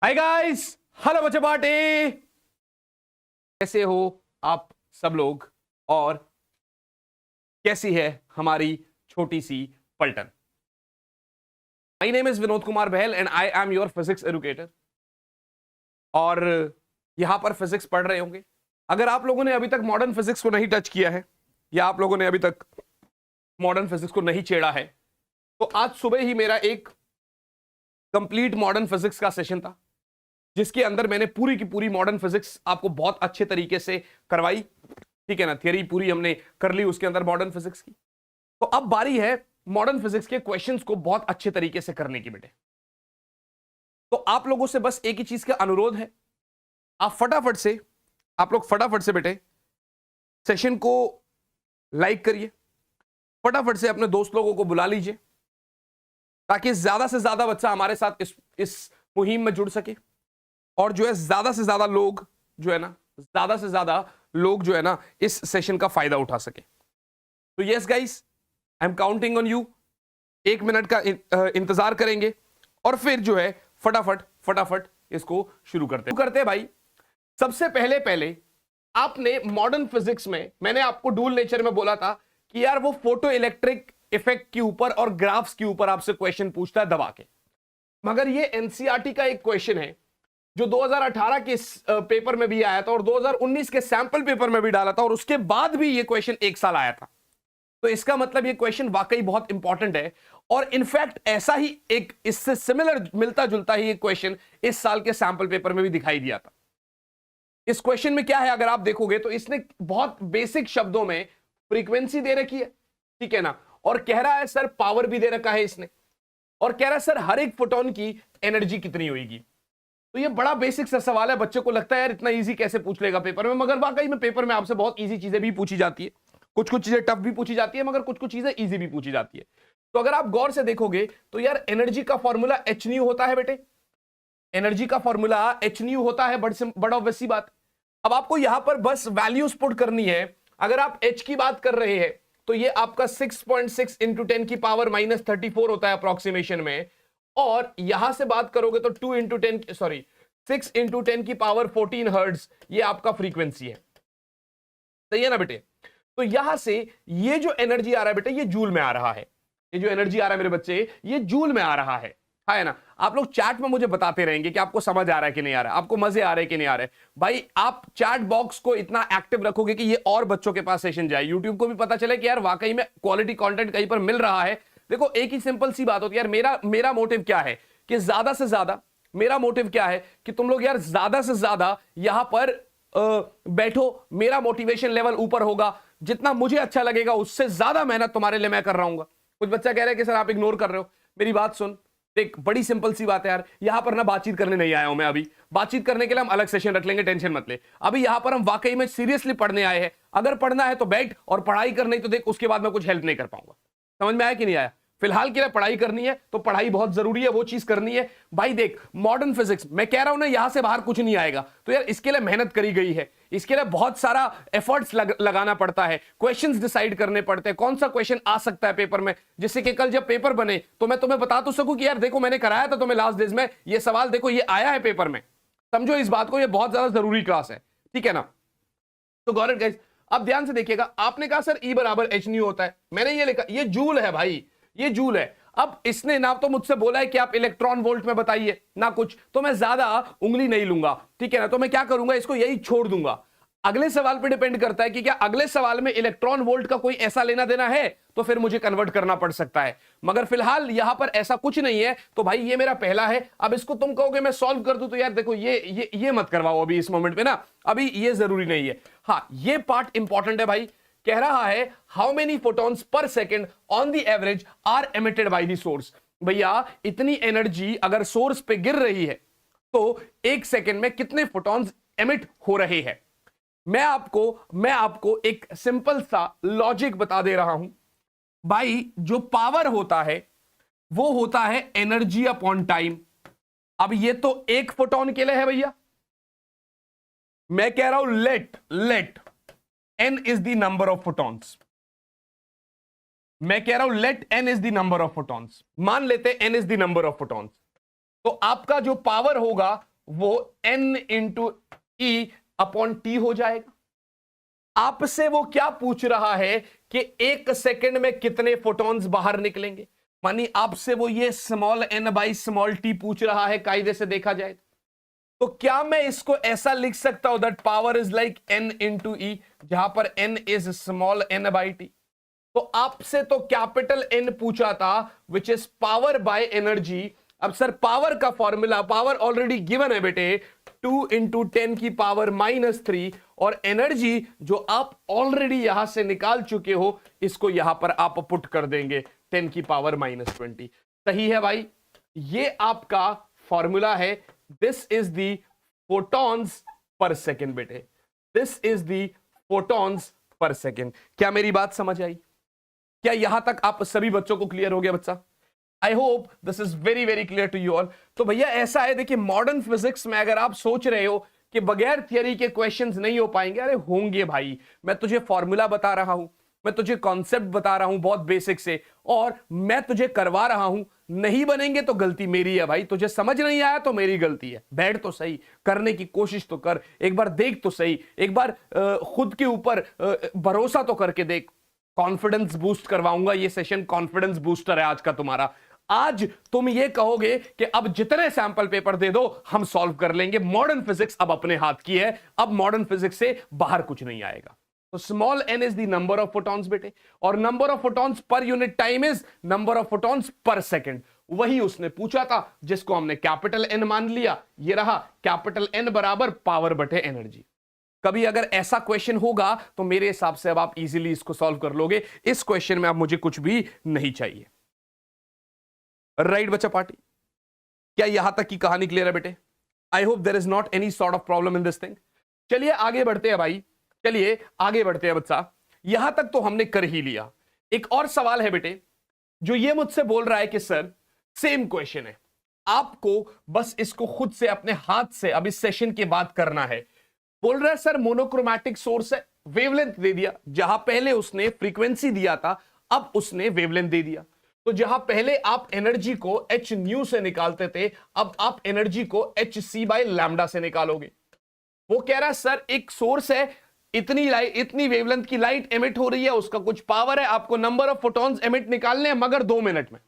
Hi guys, hello बच्चे party. कैसे हो आप सब लोग और कैसी है हमारी छोटी सी पलटन। My name is Vinod Kumar Bahl and I am your physics educator. और यहां पर फिजिक्स पढ़ रहे होंगे। अगर आप लोगों ने अभी तक मॉडर्न फिजिक्स को नहीं टच किया है या आप लोगों ने अभी तक मॉडर्न फिजिक्स को नहीं छेड़ा है तो आज सुबह ही मेरा एक कंप्लीट मॉडर्न फिजिक्स का सेशन था जिसके अंदर मैंने पूरी की पूरी मॉडर्न फिजिक्स आपको बहुत अच्छे तरीके से करवाई। ठीक है ना, थियरी पूरी हमने कर ली उसके अंदर मॉडर्न फिजिक्स की। तो अब बारी है मॉडर्न फिजिक्स के क्वेश्चंस को बहुत अच्छे तरीके से करने की बेटे। तो आप लोगों से बस एक ही चीज का अनुरोध है, आप लोग फटाफट से बेटे सेशन को लाइक करिए, फटाफट से अपने दोस्त लोगों को बुला लीजिए ताकि ज्यादा से ज्यादा बच्चा हमारे साथ इस मुहिम में जुड़ सके और जो है ज्यादा से ज्यादा लोग जो है ना इस सेशन का फायदा उठा सके। तो yes guys, I M counting on you. 1 minute का इंतजार करेंगे और फिर जो है फटाफट इसको शुरू करते हैं भाई। सबसे पहले आपने मॉडर्न फिजिक्स में मैंने आपको डूल नेचर में बोला था कि यार वो फोटो इलेक्ट्रिक इफेक्ट के ऊपर और ग्राफ्स के ऊपर आपसे क्वेश्चन पूछता है दबा के। मगर ये एनसीईआरटी का एक क्वेश्चन है जो 2018 के पेपर में भी आया था और 2019 के सैंपल पेपर में भी डाला था और उसके बाद भी ये क्वेश्चन 1 साल आया था। तो इसका मतलब ये क्वेश्चन वाकई बहुत इंपॉर्टेंट है और इनफैक्ट ऐसा ही एक इससे सिमिलर मिलता जुलता ही एक क्वेश्चन इस साल के सैंपल पेपर में भी दिखाई दिया था। इस क्वेश्चन में क्या है अगर आप देखोगे तो इसने बहुत बेसिक शब्दों में फ्रीक्वेंसी दे रखी है, ठीक है ना, और कह रहा है सर पावर भी दे रखा है इसने, और कह रहा है सर हर एक फोटोन की एनर्जी कितनी होगी। तो ये बड़ा बेसिक सा सवाल है। बच्चे को लगता है यार इतना इजी कैसे पूछ लेगा पेपर में, मगर वाकई में पेपर में आपसे बहुत इजी चीजें भी पूछी जाती है, कुछ कुछ चीजें टफ भी पूछी जाती है, मगर कुछ कुछ चीजें इजी भी पूछी जाती है। तो अगर आप गौर से देखोगे तो यार एनर्जी का फॉर्मूला एच न्यू होता है बेटे, एनर्जी का फॉर्मूला एच न्यू होता है। बड़ा ऑब्वियस बात। अब आपको यहां पर बस वैल्यूज पुट करनी है। अगर आप एच की बात कर रहे हैं तो ये आपका 6.6 इंटू 10 की पावर -34 होता है अप्रोक्सीमेशन में, और यहां से बात करोगे तो 6 इंटू 10 की पावर 14 हर्ट्ज ये आपका फ्रीक्वेंसी है। सही है ना बेटे। तो यहां से ये जो एनर्जी आ रहा है बेटे ये जूल में आ रहा है। ये जो एनर्जी आ रहा है मेरे बच्चे ये जूल में आ रहा है ना। आप लोग चैट में मुझे बताते रहेंगे कि आपको समझ आ रहा है कि नहीं आ रहा है, आपको मजे आ रहे हैं कि नहीं आ रहे। भाई आप चैट बॉक्स को इतना एक्टिव रखोगे कि ये और बच्चों के पास सेशन जाए, यूट्यूब को भी पता चले कि यार वाकई में क्वालिटी कंटेंट कहीं पर मिल रहा है। देखो एक ही सिंपल सी बात होती है यार, मेरा मोटिव क्या है कि ज्यादा से ज्यादा मेरा मोटिव क्या है कि तुम लोग यार ज्यादा से ज्यादा यहां पर बैठो। मेरा मोटिवेशन लेवल ऊपर होगा, जितना मुझे अच्छा लगेगा उससे ज्यादा मेहनत तुम्हारे लिए मैं कर रहा हूं। कुछ बच्चा कह रहा है कि सर आप इग्नोर कर रहे हो। मेरी बात सुन, देख बड़ी सिंपल सी बात है यार, यहां पर ना बातचीत करने नहीं आया हूं मैं। अभी बातचीत करने के लिए हम अलग सेशन रख लेंगे, टेंशन मत ले। अभी यहां पर हम वाकई में सीरियसली पढ़ने आए हैं। अगर पढ़ना है तो बैठ और पढ़ाई करनी तो देख, उसके बाद मैं कुछ हेल्प नहीं कर पाऊंगा। समझ में आया कि नहीं आया। फिलहाल के लिए पढ़ाई करनी है तो पढ़ाई बहुत जरूरी है, वो चीज करनी है भाई। देख मॉडर्न फिजिक्स मैं कह रहा हूं ना, यहां से बाहर कुछ नहीं आएगा। तो यार इसके लिए मेहनत करी गई है, इसके लिए बहुत सारा एफर्ट्स लगाना पड़ता है, क्वेश्चंस डिसाइड करने पड़ते हैं कौन सा क्वेश्चन आ सकता है पेपर में, जिससे कि कल जब पेपर बने तो मैं तुम्हें बता तो सकूं कि यार देखो मैंने कराया था तुम्हें लास्ट डेज में ये सवाल, देखो ये आया है पेपर में। समझो इस बात को, ये बहुत ज्यादा जरूरी क्लास है, ठीक है ना। तो गॉट इट गाइस, अब ध्यान से देखिएगा। आपने कहा सर ई बराबर एच न्यू होता है, मैंने ये लिखा, ये जूल है भाई, ये जूल है। अब इसने ना तो मुझसे बोला है कि आप इलेक्ट्रॉन वोल्ट में बताइए ना कुछ, तो मैं ज्यादा उंगली नहीं लूंगा, ठीक है ना। तो मैं क्या करूंगा, इसको यही छोड़ दूंगा। अगले सवाल पे डिपेंड करता है कि क्या अगले सवाल में इलेक्ट्रॉन वोल्ट का कोई ऐसा लेना देना है तो फिर मुझे कन्वर्ट करना पड़ सकता है, मगर फिलहाल यहां पर ऐसा कुछ नहीं है। तो भाई ये मेरा पहला है। अब इसको तुम कहोगे मैं सॉल्व कर दूं, तो यार देखो ये मत करवाओ अभी इस मोमेंट पे ना, अभी ये जरूरी नहीं है। हाँ ये पार्ट इंपॉर्टेंट है भाई। कह रहा है how many photons per second on the average are emitted by the source. भैया इतनी एनर्जी अगर सोर्स पे गिर रही है तो 1 सेकेंड में कितने फोटॉन्स एमिट हो रहे हैं। मैं आपको एक सिंपल सा लॉजिक बता दे रहा हूं भाई। जो पावर होता है वो होता है एनर्जी अपॉन टाइम। अब ये तो 1 फोटॉन के लिए है भैया। मैं कह रहा हूं late n is the number of photons। मैं कह रहा हूं let n is the number of photons। मान लेते n is the number of photons। तो आपका जो पावर होगा वो n इंटू ई अपॉन टी हो जाएगा। आपसे वो क्या पूछ रहा है कि 1 सेकंड में कितने फोटॉन्स बाहर निकलेंगे, मानी आपसे वो ये small n by small T पूछ रहा है कायदे से देखा जाए तो क्या मैं इसको ऐसा लिख सकता हूं that power is like n into e, जहां पर n is small n by t. तो आपसे तो कैपिटल N पूछा था which is power by energy. अब सर पावर का फॉर्मूला, पावर ऑलरेडी गिवन है बेटे, 2 इंटू 10 की पावर -3, और एनर्जी जो आप ऑलरेडी यहां से निकाल चुके हो इसको यहां पर आप पुट कर देंगे 10 की पावर -20। सही है भाई, ये आपका फॉर्मूला है। This is the photons per second बेटे, this is the photons per second. क्या मेरी बात समझ आई? क्या यहां तक आप सभी बच्चों को क्लियर हो गया बच्चा? I hope this is very very clear to you all. तो भैया ऐसा है, देखिए मॉडर्न फिजिक्स में अगर आप सोच रहे हो कि बगैर थियरी के क्वेश्चंस नहीं हो पाएंगे, अरे होंगे भाई। मैं तुझे फॉर्मूला बता रहा हूं, मैं तुझे कॉन्सेप्ट बता रहा हूं बहुत बेसिक से, और मैं तुझे करवा रहा हूं। नहीं बनेंगे तो गलती मेरी है भाई, तुझे समझ नहीं आया तो मेरी गलती है। बैठ तो सही, करने की कोशिश तो कर, एक बार देख तो सही, एक बार खुद के ऊपर भरोसा तो करके देख। कॉन्फिडेंस बूस्ट करवाऊंगा, ये सेशन कॉन्फिडेंस बूस्टर है आज का तुम्हारा। आज तुम ये कहोगे कि अब जितने सैंपल पेपर दे दो हम सॉल्व कर लेंगे। मॉडर्न फिजिक्स अब अपने हाथ की है, अब मॉडर्न फिजिक्स से बाहर कुछ नहीं आएगा। तो small n is the number of photons बेटे, और number of photons per unit time is number of photons per second. वही उसने पूछा था जिसको हमने कैपिटल N मान लिया। ये रहा कैपिटल N बराबर पावर बटे एनर्जी। कभी अगर ऐसा क्वेश्चन होगा तो मेरे हिसाब से अब आप इजीली इसको सॉल्व कर लोगे। इस क्वेश्चन में अब मुझे कुछ भी नहीं चाहिए। राइट बच्चा पार्टी, क्या यहां तक की कहानी क्लियर है बेटे? I hope there is not any sort of problem in this thing. चलिए आगे बढ़ते हैं भाई, चलिए आगे बढ़ते हैं बच्चा। यहां तक तो हमने कर ही लिया। एक और सवाल है बेटे जो ये मुझसे बोल रहा है कि सर सेम क्वेश्चन है, आपको बस इसको खुद से अपने हाथ से अब इस सेशन के बाद करना है। बोल रहा है सर मोनोक्रोमैटिक सोर्स है, वेवलेंथ दे दिया। जहां पहले उसने फ्रीक्वेंसी दिया था अब उसने वेवलेंथ दे दिया। तो जहां पहले आप एनर्जी को h न्यू से निकालते थे अब आप एनर्जी को h c बाय लैम्डा से निकालोगे। वो कह रहा है सर एक सोर्स है, इतनी लाइट, इतनी वेवलेंथ की लाइट एमिट हो रही है, उसका कुछ पावर है, आपको नंबर ऑफ फोटॉन्स एमिट निकालने हैं मगर 2 मिनट में,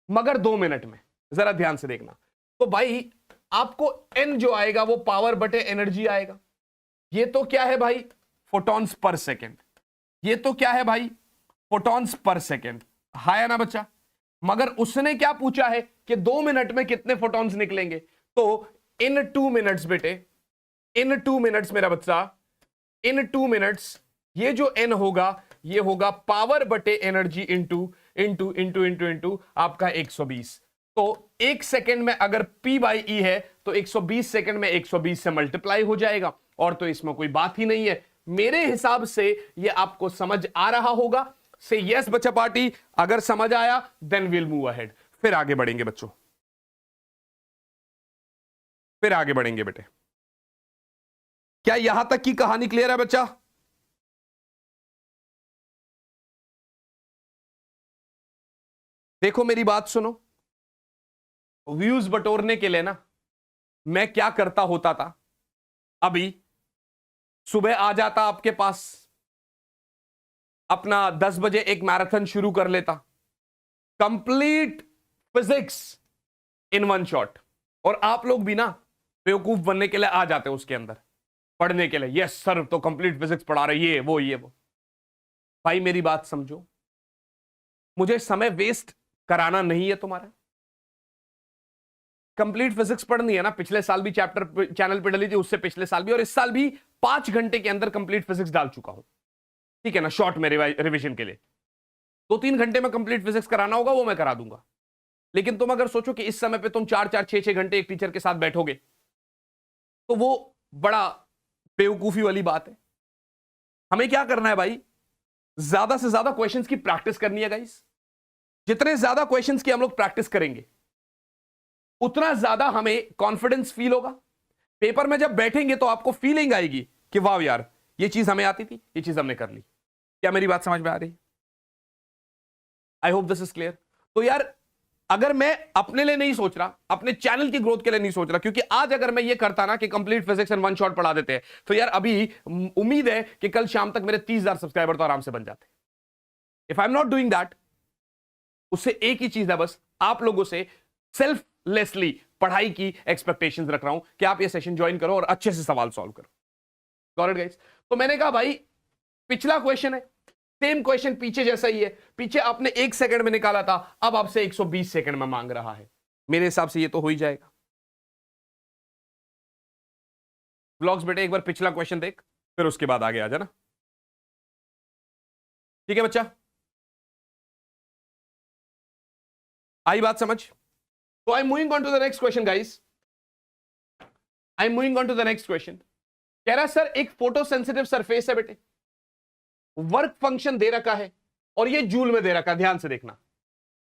मगर 2 मिनट में। जरा ध्यान से देखना। तो भाई आपको n जो आएगा वो पावर बटे एनर्जी आएगा। ये तो क्या है भाई? Photons per second. ये तो क्या है भाई? Photons per second. है ना बच्चा? मगर उसने क्या पूछा है कि 2 मिनट में कितने फोटॉन्स निकलेंगे। तो इन 2 मिनट्स बेटे, इन 2 मिनट्स मेरा बच्चा, इन 2 मिनट्स ये जो n होगा ये होगा पावर बटे energy into into into into into आपका 120। तो 1 सेकेंड में अगर P बाई E है तो 120 सेकेंड में 120 से मल्टीप्लाई हो जाएगा, और तो इसमें कोई बात ही नहीं है। मेरे हिसाब से ये आपको समझ आ रहा होगा। से यस बच्चा पार्टी, अगर समझ आया देन विल मूव अहेड। फिर आगे बढ़ेंगे बच्चों, फिर आगे बढ़ेंगे बेटे। क्या यहां तक की कहानी क्लियर है बच्चा? देखो मेरी बात सुनो, व्यूज बटोरने के लिए ना मैं क्या करता होता था, अभी सुबह आ जाता आपके पास, अपना 10 बजे एक मैराथन शुरू कर लेता, कंप्लीट फिजिक्स इन 1 शॉट। और आप लोग भी ना बेवकूफ बनने के लिए आ जाते हो उसके अंदर पढ़ने के लिए। यस सर तो कंप्लीट फिजिक्स पढ़ा रहे, ये वो। भाई मेरी बात समझो, मुझे समय वेस्ट कराना नहीं है तुम्हारा। कंप्लीट फिजिक्स पढ़नी है ना, पिछले साल भी चैप्टर चैनल पे डली थी, उससे पिछले साल भी, और इस साल भी 5 घंटे के अंदर कंप्लीट फिजिक्स डाल चुका हूं। ठीक है ना, शॉर्ट में रिवीजन के लिए 2-3 घंटे में कंप्लीट फिजिक्स कराना होगा, वो मैं करा दूंगा। लेकिन तुम अगर सोचो कि इस समय पे तुम 4-4, 6-6 घंटे एक टीचर के साथ बैठोगे तो वो बड़ा बेवकूफी वाली बात है। हमें क्या करना है भाई? ज्यादा से ज्यादा क्वेश्चंस की प्रैक्टिस करनी है गाइस। जितने ज्यादा क्वेश्चंस की हम लोग प्रैक्टिस करेंगे उतना ज्यादा हमें कॉन्फिडेंस फील होगा। पेपर में जब बैठेंगे तो आपको फीलिंग आएगी कि वाह यार ये चीज हमें आती थी, ये चीज हमने कर ली। क्या मेरी बात समझ में आ रही? आई होप दिस इज क्लियर। तो यार अगर मैं अपने लिए नहीं सोच रहा, अपने चैनल की ग्रोथ के लिए नहीं सोच रहा, क्योंकि आज अगर मैं ये करता ना कि complete physics and one shot पढ़ा देते हैं, तो यार अभी उम्मीद है कि कल शाम तक मेरे 30,000 सब्सक्राइबर तो आराम से बन जाते। If I am not doing that, उससे एक ही चीज है बस, आप लोगों से सेल्फलेसली पढ़ाई की एक्सपेक्टेशंस रख रहा हूं कि आप ये सेशन ज्वाइन करो और अच्छे से सवाल सॉल्व करो। Got it guys? तो मैंने कहा भाई पिछला क्वेश्चन है, सेम क्वेश्चन पीछे जैसा ही है, पीछे आपने 1 सेकंड में निकाला था, अब आपसे 120 सेकंड में मांग रहा है। मेरे हिसाब से ये तो हो ही जाएगा। व्लॉग्स बेटे एक बार पिछला क्वेश्चन देख, फिर उसके बाद आगे आ जाना, ठीक है बच्चा? आई बात समझ? तो I am moving on to the next question guys. I am moving on to the next question. कह रहा है सर एक फोटो सेंसिटिव सरफेस है बेटे, वर्क फंक्शन दे रखा है और ये जूल में दे रखा है, ध्यान से देखना,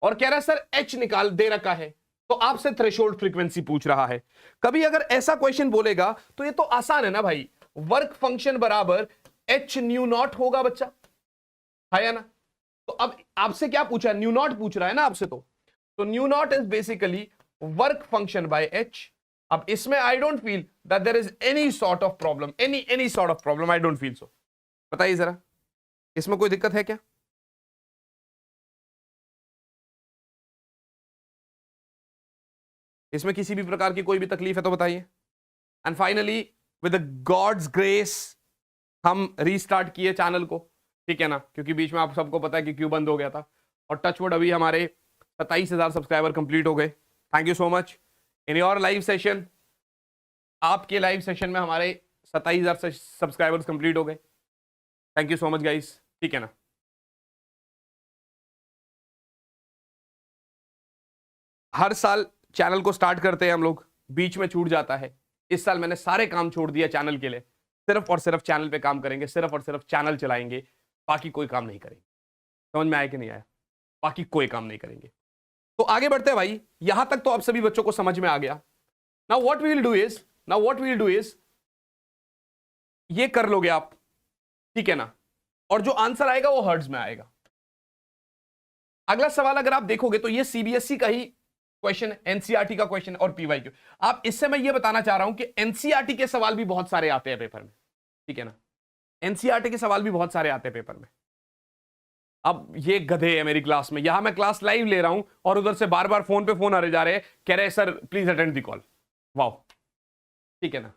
और कह रहा है सर एच निकाल दे रखा है, तो आपसे थ्रेशोल्ड फ्रीक्वेंसी पूछ रहा है। कभी अगर ऐसा क्वेश्चन बोलेगा तो ये तो आसान है ना भाई, वर्क फंक्शन बराबर एच न्यू नॉट होगा बच्चा, है या ना? तो अब आपसे क्या पूछा है? न्यू नॉट पूछ रहा है ना आपसे, तो nu naught is basically work function by H. अब इसमें I don't feel that there is any sort of problem, any sort of problem, I don't feel so. बताइए जरा, इसमें कोई दिक्कत है क्या? इसमें किसी भी प्रकार की कोई भी तकलीफ है तो बताइए। And finally with God's grace हम रीस्टार्ट किए चैनल को, ठीक है ना, क्योंकि बीच में आप सबको पता है कि क्यों बंद हो गया था, और टचवुड अभी हमारे 27,000 सब्सक्राइबर कंप्लीट हो गए। Thank you so much. In your live session, आपके लाइव सेशन में हमारे 27,000 सब्सक्राइबर्स कंप्लीट हो गए। Thank you so much guys, ठीक है ना? हर साल चैनल को स्टार्ट करते हैं हम लोग, बीच में छूट जाता है। इस साल मैंने सारे काम छोड़ दिया चैनल के लिए, सिर्फ और सिर्फ चैनल पे काम करेंगे, सिर्फ और सिर्फ चैनल चलाएंगे, बाकी कोई काम नहीं करेंगे। समझ में आया कि नहीं आया? बाकी कोई काम नहीं करेंगे। तो आगे बढ़ते हैं भाई, यहां तक तो आप सभी बच्चों को समझ में आ गया। Now what we will do is ये कर लोगे आप, ठीक है ना, और जो आंसर आएगा वो हर्ट्ज में आएगा। अगला सवाल अगर आप देखोगे तो ये सीबीएसई का ही क्वेश्चन है, एनसीईआरटी का क्वेश्चन है और पीवाईक्यू। आप इससे मैं ये बताना चाह रहा हूं कि एनसीईआरटी के सवाल भी बहुत सारे आते हैं पेपर में, ठीक है ना, एनसीईआरटी के सवाल भी बहुत सारे आते हैं पेपर में। अब ये गधे है मेरी क्लास में, यहां मैं क्लास लाइव ले रहा हूं और उधर से बार बार फोन पे फोन आ रहे जा रहे हैं, कह रहे sir please attend the call. वाह, ठीक है ना?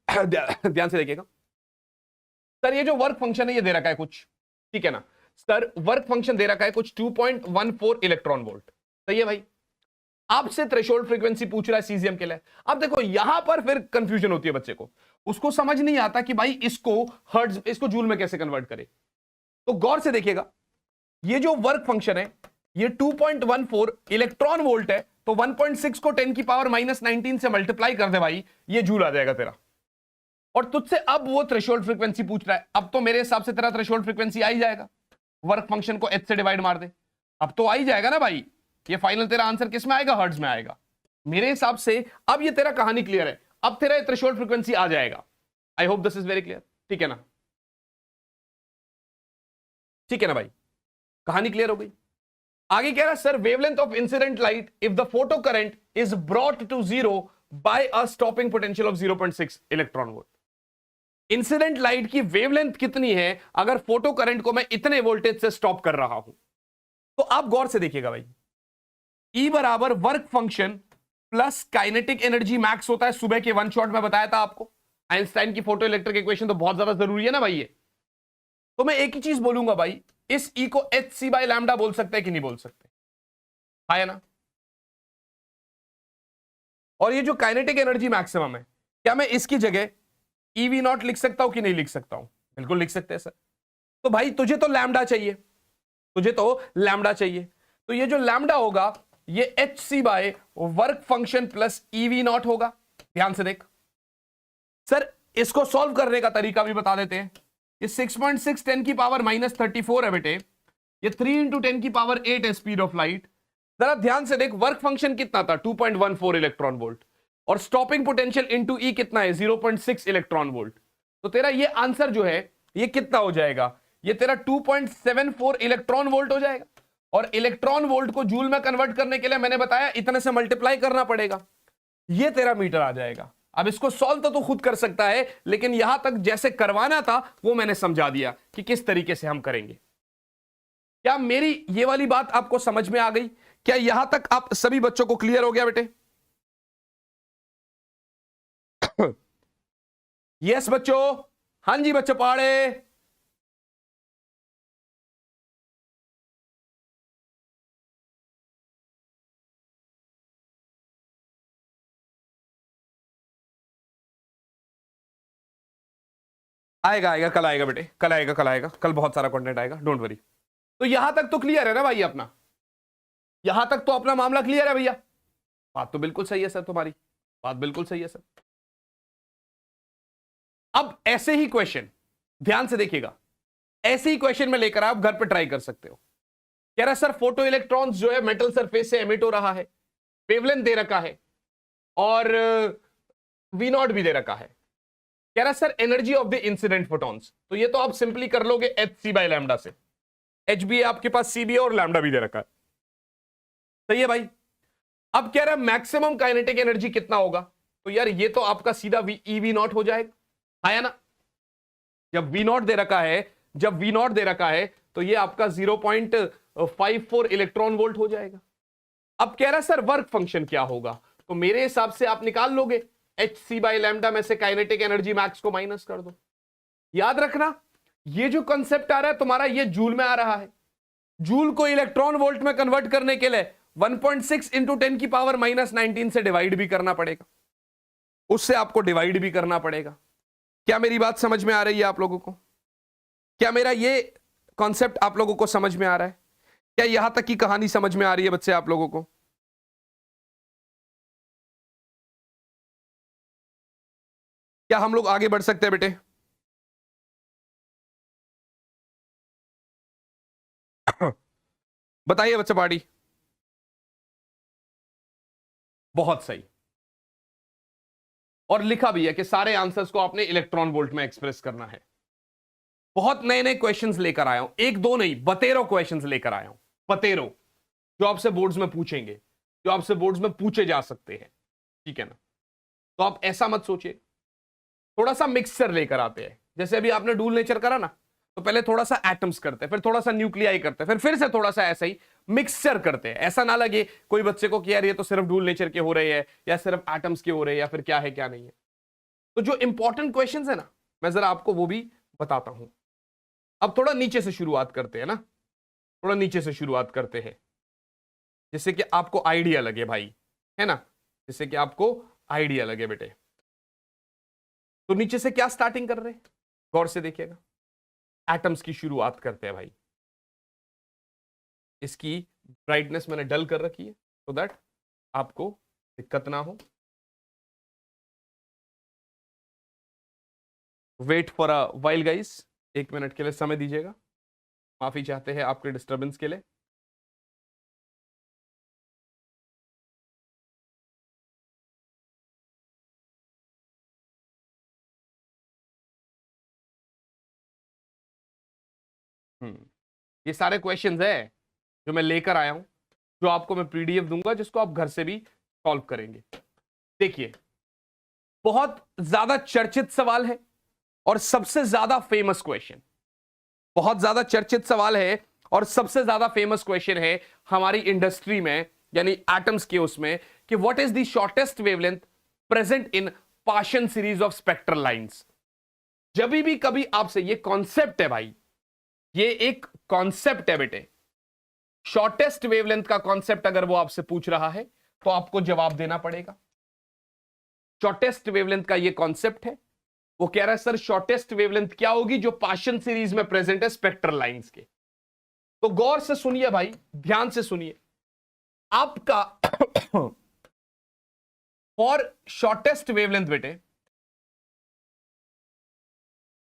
ध्यान से देखिएगा सर, ये जो वर्क फंक्शन है ये दे रखा है कुछ, ठीक है ना सर, वर्क फंक्शन दे रखा है कुछ 2.14 इलेक्ट्रॉन वोल्ट, सही है भाई। आपसे थ्रेशोल्ड फ्रीक्वेंसी पूछ रहा है सीजियम के लिए। अब देखो यहां पर फिर कंफ्यूजन होती है बच्चे को, उसको समझ नहीं आता कि भाई इसको हर्ट्ज, इसको जूल में कैसे कन्वर्ट करे। तो गौर से देखिएगा, ये जो वर्क फंक्शन है ये 2.14 इलेक्ट्रॉन वोल्ट है, तो 1.6 को 10 की पावर -19 से मल्टीप्लाई कर दे भाई, ये जूल आ जाएगा तेरा। और तुझसे अब वो थ्रेशोल्ड फ्रीक्वेंसी पूछ रहा है, अब तो मेरे हिसाब से तेरा थ्रेशोल्ड फ्रीक्वेंसी आ ही जाएगा, वर्क फंक्शन को एच से डिवाइड मार दे, अब तो आ ही जाएगा ना भाई। ये फाइनल तेरा आंसर किस में आएगा? हर्ट्ज में आएगा मेरे हिसाब से। अब ये तेरा कहानी क्लियर है, अब तेरा थ्रेशोल्ड फ्रीक्वेंसी आ जाएगा। आई hope this is very clear, ठीक है ना? ठीक है ना भाई, कहानी क्लियर हो गई। आगे कह रहा है sir wavelength of incident light if the photo current is brought to zero by a stopping potential of 0.6 electron volt. Incident light की वेवलेंथ कितनी है अगर फोटो करंट को मैं इतने वोल्टेज से स्टॉप कर रहा हूं? तो आप गौर से देखिएगा भाई, E बराबर work function plus kinetic energy max होता है, सुबह के वन शॉट में बताया था आपको, आइंस्टाइन की फोटो इलेक्ट्रिक इक्वेशन तो बहुत ज्यादा जरूरी है ना भाई ये। तो मैं एक ही चीज बोलूंगा भाई, इस E को hc बाय लैम्डा बोल सकते हैं कि नहीं बोल सकते? है ना? और ये जो काइनेटिक एनर्जी मैक्सिमम है, क्या मैं इसकी जगह EV नॉट लिख सकता हूं कि नहीं लिख सकता हूं? बिल्कुल लिख सकते हैं सर। तो भाई तुझे तो लैम्डा चाहिए, तुझे तो लैम्डा चाहिए, तो ये जो लैम्डा होगा ये hc by work function plus EV not होगा। ध्यान से देख सर, इसको सॉल्व करने का तरीका भी बता देते हैं। ये 6.6 10 की पावर -34 है बेटे, ये 3 × 10 की पावर 8 है स्पीड ऑफ लाइट। जरा ध्यान से देख, वर्क फंक्शन कितना था? 2.14 इलेक्ट्रॉन वोल्ट, और स्टॉपिंग पोटेंशियल इनटू E कितना है? 0.6 इलेक्ट्रॉन वोल्ट। तो तेरा ये आंसर जो है ये कितना हो जाएगा? ये तेरा 2.74 इलेक्ट्रॉन वोल्ट हो जाएगा। और इलेक्ट्रॉन वोल्ट को जूल में कन्वर्ट करने के लिए मैंने बताया इतने से मल्टीप्लाई करना पड़ेगा, ये तेरा मीटर आ जाएगा। अब इसको सॉल्व तो तू खुद कर सकता है, लेकिन यहां तक जैसे करवाना था वो मैंने समझा दिया कि किस तरीके से हम करेंगे। क्या मेरी ये वाली बात आपको समझ में आ गई? क्या यहां तक आप सभी बच्चों को क्लियर हो गया बेटे? यस बच्चों, हाँ जी बच्चों पढ़े। आएगा आएगा, कल आएगा बेटे, कल आएगा, कल आएगा, कल बहुत सारा कंटेंट आएगा, डोंट वरी। तो यहां तक तो क्लियर है ना भाई अपना? यहां तक तो अपना मामला क्लियर है भैया? बात तो बिल्कुल सही है सर, तुम्हारी बात बिल्कुल सही है सर। अब ऐसे ही क्वेश्चन ध्यान से देखिएगा, ऐसे ही क्वेश्चन में लेकर आप घर पे ट्राई कर सकते हो। कह रहा सर फोटो इलेक्ट्रॉन्स जो है मेटल सरफेस से एमिट हो रहा है, वेवलेंथ दे रखा है और वी नॉट भी दे रखा है। कह रहा sir energy of the incident photons, तो ये तो आप सिंपली कर लोगे एच सी बाय लैम्डा से। एच भी है आपके पास, सी भी है और लैम्डा भी दे रखा है, सही है भाई। अब कह रहा है मैक्सिमम काइनेटिक एनर्जी कितना होगा, तो यार ये तो आपका सीधा ई वी नॉट हो जाएगा, है ना? जब वी नॉट दे रखा है, जब वी नॉट दे रखा है तो ये आपका 0.54 इलेक्ट्रॉन वोल्ट हो जाएगा। अब कह रहा है सर वर्क फंक्शन क्या होगा, तो मेरे हिसाब से आप निकाल लोगे एच सी बाई लैम्डा में से काइनेटिक एनर्जी मैक्स को माइनस कर दो। याद रखना ये जो कंसेप्ट आ रहा है तुम्हारा, ये जूल में आ रहा है। जूल को इलेक्ट्रॉन वोल्ट में कन्वर्ट करने के लिए 1.6 इंटू 10 की पावर -19 से डिवाइड भी करना पड़ेगा, उससे आपको डिवाइड भी करना पड़ेगा। क्या मेरी बात समझ में आ रही है आप लोगों को? क्या मेरा ये कॉन्सेप्ट आप लोगों को समझ में आ रहा है? क्या यहां तक की कहानी समझ में आ रही है बच्चे आप लोगों को? क्या हम लोग आगे बढ़ सकते हैं बेटे? बताइए बच्चा पार्टी। बहुत सही। और लिखा भी है कि सारे आंसर्स को आपने इलेक्ट्रॉन वोल्ट में एक्सप्रेस करना है। बहुत नए नए क्वेश्चंस लेकर आया हूं, एक दो नहीं बतेरों क्वेश्चंस लेकर आया हूं, बतेरों, जो आपसे बोर्ड्स में पूछेंगे, जो आपसे बोर्ड्स में पूछे जा सकते हैं, ठीक है ना? तो आप ऐसा मत सोचिए, थोड़ा सा मिक्सचर लेकर आते हैं। जैसे अभी आपने डूल नेचर करा ना, तो पहले थोड़ा सा एटम्स करते हैं, फिर थोड़ा सा न्यूक्लियाई करते हैं, फिर से थोड़ा सा ऐसा ही मिक्सचर करते हैं। ऐसा ना लगे कोई बच्चे को कि यार ये तो सिर्फ डूल नेचर के हो रहे हैं या सिर्फ एटम्स के हो रहे हैं या फिर क्या है क्या नहीं है। तो जो इंपॉर्टेंट क्वेश्चंस है ना, मैं जरा आपको वो भी बताता हूं। अब थोड़ा नीचे से शुरुआत करते हैं ना, थोड़ा नीचे से शुरुआत करते हैं, जिससे कि आपको आइडिया लगे भाई, है ना? जिससे कि आपको आइडिया लगे बेटे। तो नीचे से क्या स्टार्टिंग कर रहे हैं, गौर से देखिएगा। एटम्स की शुरुआत करते हैं भाई। इसकी ब्राइटनेस मैंने डल कर रखी है so दैट आपको दिक्कत ना हो। Wait for a while guys, 1 minute के लिए समय दीजिएगा। माफी चाहते हैं आपके डिस्टर्बेंस के लिए। ये सारे क्वेश्चंस है जो मैं लेकर आया हूं, जो आपको मैं पीडीएफ दूंगा, जिसको आप घर से भी सॉल्व करेंगे। देखिए बहुत ज्यादा चर्चित सवाल है और सबसे ज्यादा फेमस क्वेश्चन, बहुत ज्यादा चर्चित सवाल है और सबसे ज्यादा फेमस क्वेश्चन है हमारी इंडस्ट्री में, यानी एटम्स के उसमें, कि what is the shortest wavelength present in Paschen series of spectral lines. जब भी कभी आपसे, ये कॉन्सेप्ट है भाई, ये एक कॉन्सेप्ट है बेटे, शॉर्टेस्ट वेवलेंथ का कॉन्सेप्ट अगर वो आपसे पूछ रहा है तो आपको जवाब देना पड़ेगा। शॉर्टेस्ट वेवलेंथ का ये कॉन्सेप्ट है। वो कह रहा है सर शॉर्टेस्ट वेवलेंथ क्या होगी जो पाशन सीरीज में प्रेजेंट है स्पेक्ट्रल लाइंस के। तो गौर से सुनिए भाई, ध्यान से सुनिए। आपका फॉर शॉर्टेस्ट वेवलेंथ बेटे,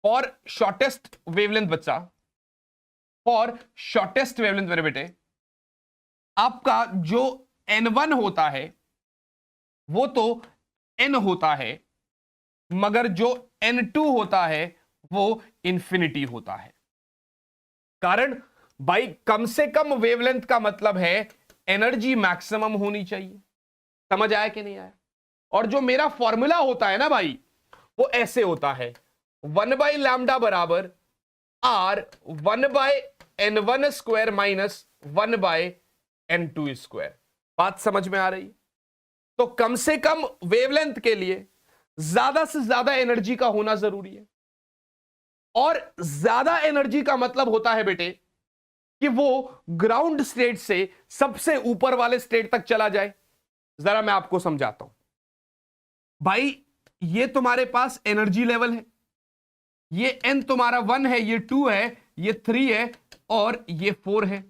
फॉर शॉर्टेस्ट वेवलेंथ बच्चा, फॉर शॉर्टेस्ट वेवलेंथ मेरे बेटे, आपका जो N1 होता है वो तो N होता है, मगर जो N2 होता है वो इंफिनिटी होता है। कारण भाई कम से कम वेवलेंथ का मतलब है एनर्जी मैक्सिमम होनी चाहिए। समझ आया कि नहीं आया? और जो मेरा फॉर्मूला होता है ना भाई, वो ऐसे होता है, 1/λ बराबर आर 1/n1² माइनस 1/n2²। बात समझ में आ रही है? तो कम से कम वेवलेंथ के लिए ज्यादा से ज्यादा एनर्जी का होना जरूरी है। और ज्यादा एनर्जी का मतलब होता है बेटे कि वो ग्राउंड स्टेट से सबसे ऊपर वाले स्टेट तक चला जाए। जरा मैं आपको समझाता हूं भाई। ये तुम्हारे पास एनर्जी लेवल है, ये n तुम्हारा 1 है, ये 2 है, ये 3 है और ये 4 है।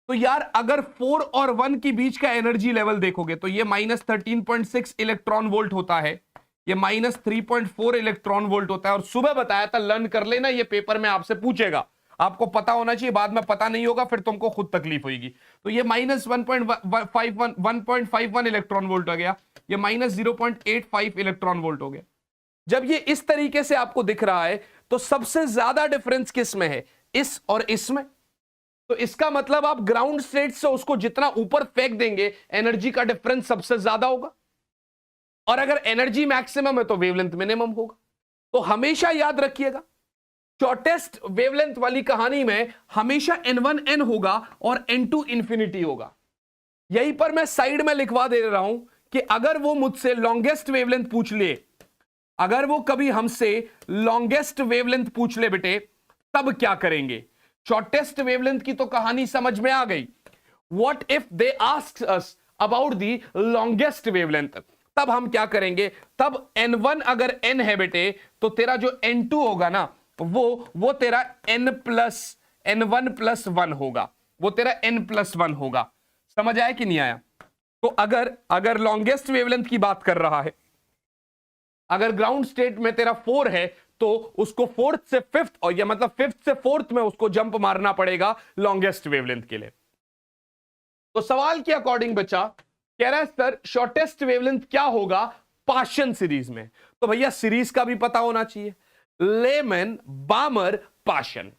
तो यार अगर 4 और 1 के बीच का एनर्जी लेवल देखोगे तो ये -13.6 इलेक्ट्रॉन वोल्ट होता है, ये -3.4 इलेक्ट्रॉन वोल्ट होता है। और सुबह बताया था, लर्न कर लेना, ये पेपर में आपसे पूछेगा, आपको पता होना चाहिए, बाद में पता नहीं होगा फिर तुमको खुद तकलीफ होगी। तो ये -1.51 इलेक्ट्रॉन वोल्ट हो गया, ये -0.85 इलेक्ट्रॉन वोल्ट हो गया। जब ये इस तरीके से आपको दिख रहा है तो सबसे ज्यादा डिफरेंस किस में है? इस और इसमें। तो इसका मतलब आप ग्राउंड स्टेट से उसको जितना ऊपर फेंक देंगे एनर्जी का डिफरेंस सबसे ज्यादा होगा। और अगर एनर्जी मैक्सिमम है तो वेवलेंथ मिनिमम होगा। तो हमेशा याद रखिएगा, शॉर्टेस्ट वेवलेंथ वाली कहानी में हमेशा n1 n होगा और n2 इंफिनिटी होगा। यहीं पर मैं साइड में लिखवा दे रहा हूं कि अगर वो मुझसे लॉन्गेस्ट वेवलेंथ पूछ ले, अगर वो कभी हमसे लॉन्गेस्ट वेवलेंथ पूछ ले बेटे, तब क्या करेंगे? शॉर्टेस्ट वेवलेंथ की तो कहानी समझ में आ गई। What if they ask us about the longest wavelength, तब हम क्या करेंगे? तब n1 अगर n है बेटे तो तेरा जो n2 होगा ना, वो तेरा n+n1+1 होगा, वो तेरा n+1 होगा। समझ आया कि नहीं आया? तो अगर लॉन्गेस्ट वेवलेंथ की बात कर रहा है, अगर ग्राउंड स्टेट में तेरा 4 है तो उसको फोर्थ से फिफ्थ, और या मतलब फिफ्थ से फोर्थ में उसको जंप मारना पड़ेगा लॉन्गेस्ट वेवलेंथ के लिए। तो सवाल के अकॉर्डिंग बच्चा कह रहा है सर शॉर्टेस्ट वेवलेंथ क्या होगा पाशन सीरीज में? तो भैया सीरीज का भी पता होना चाहिए, लेमन बामर पाशन।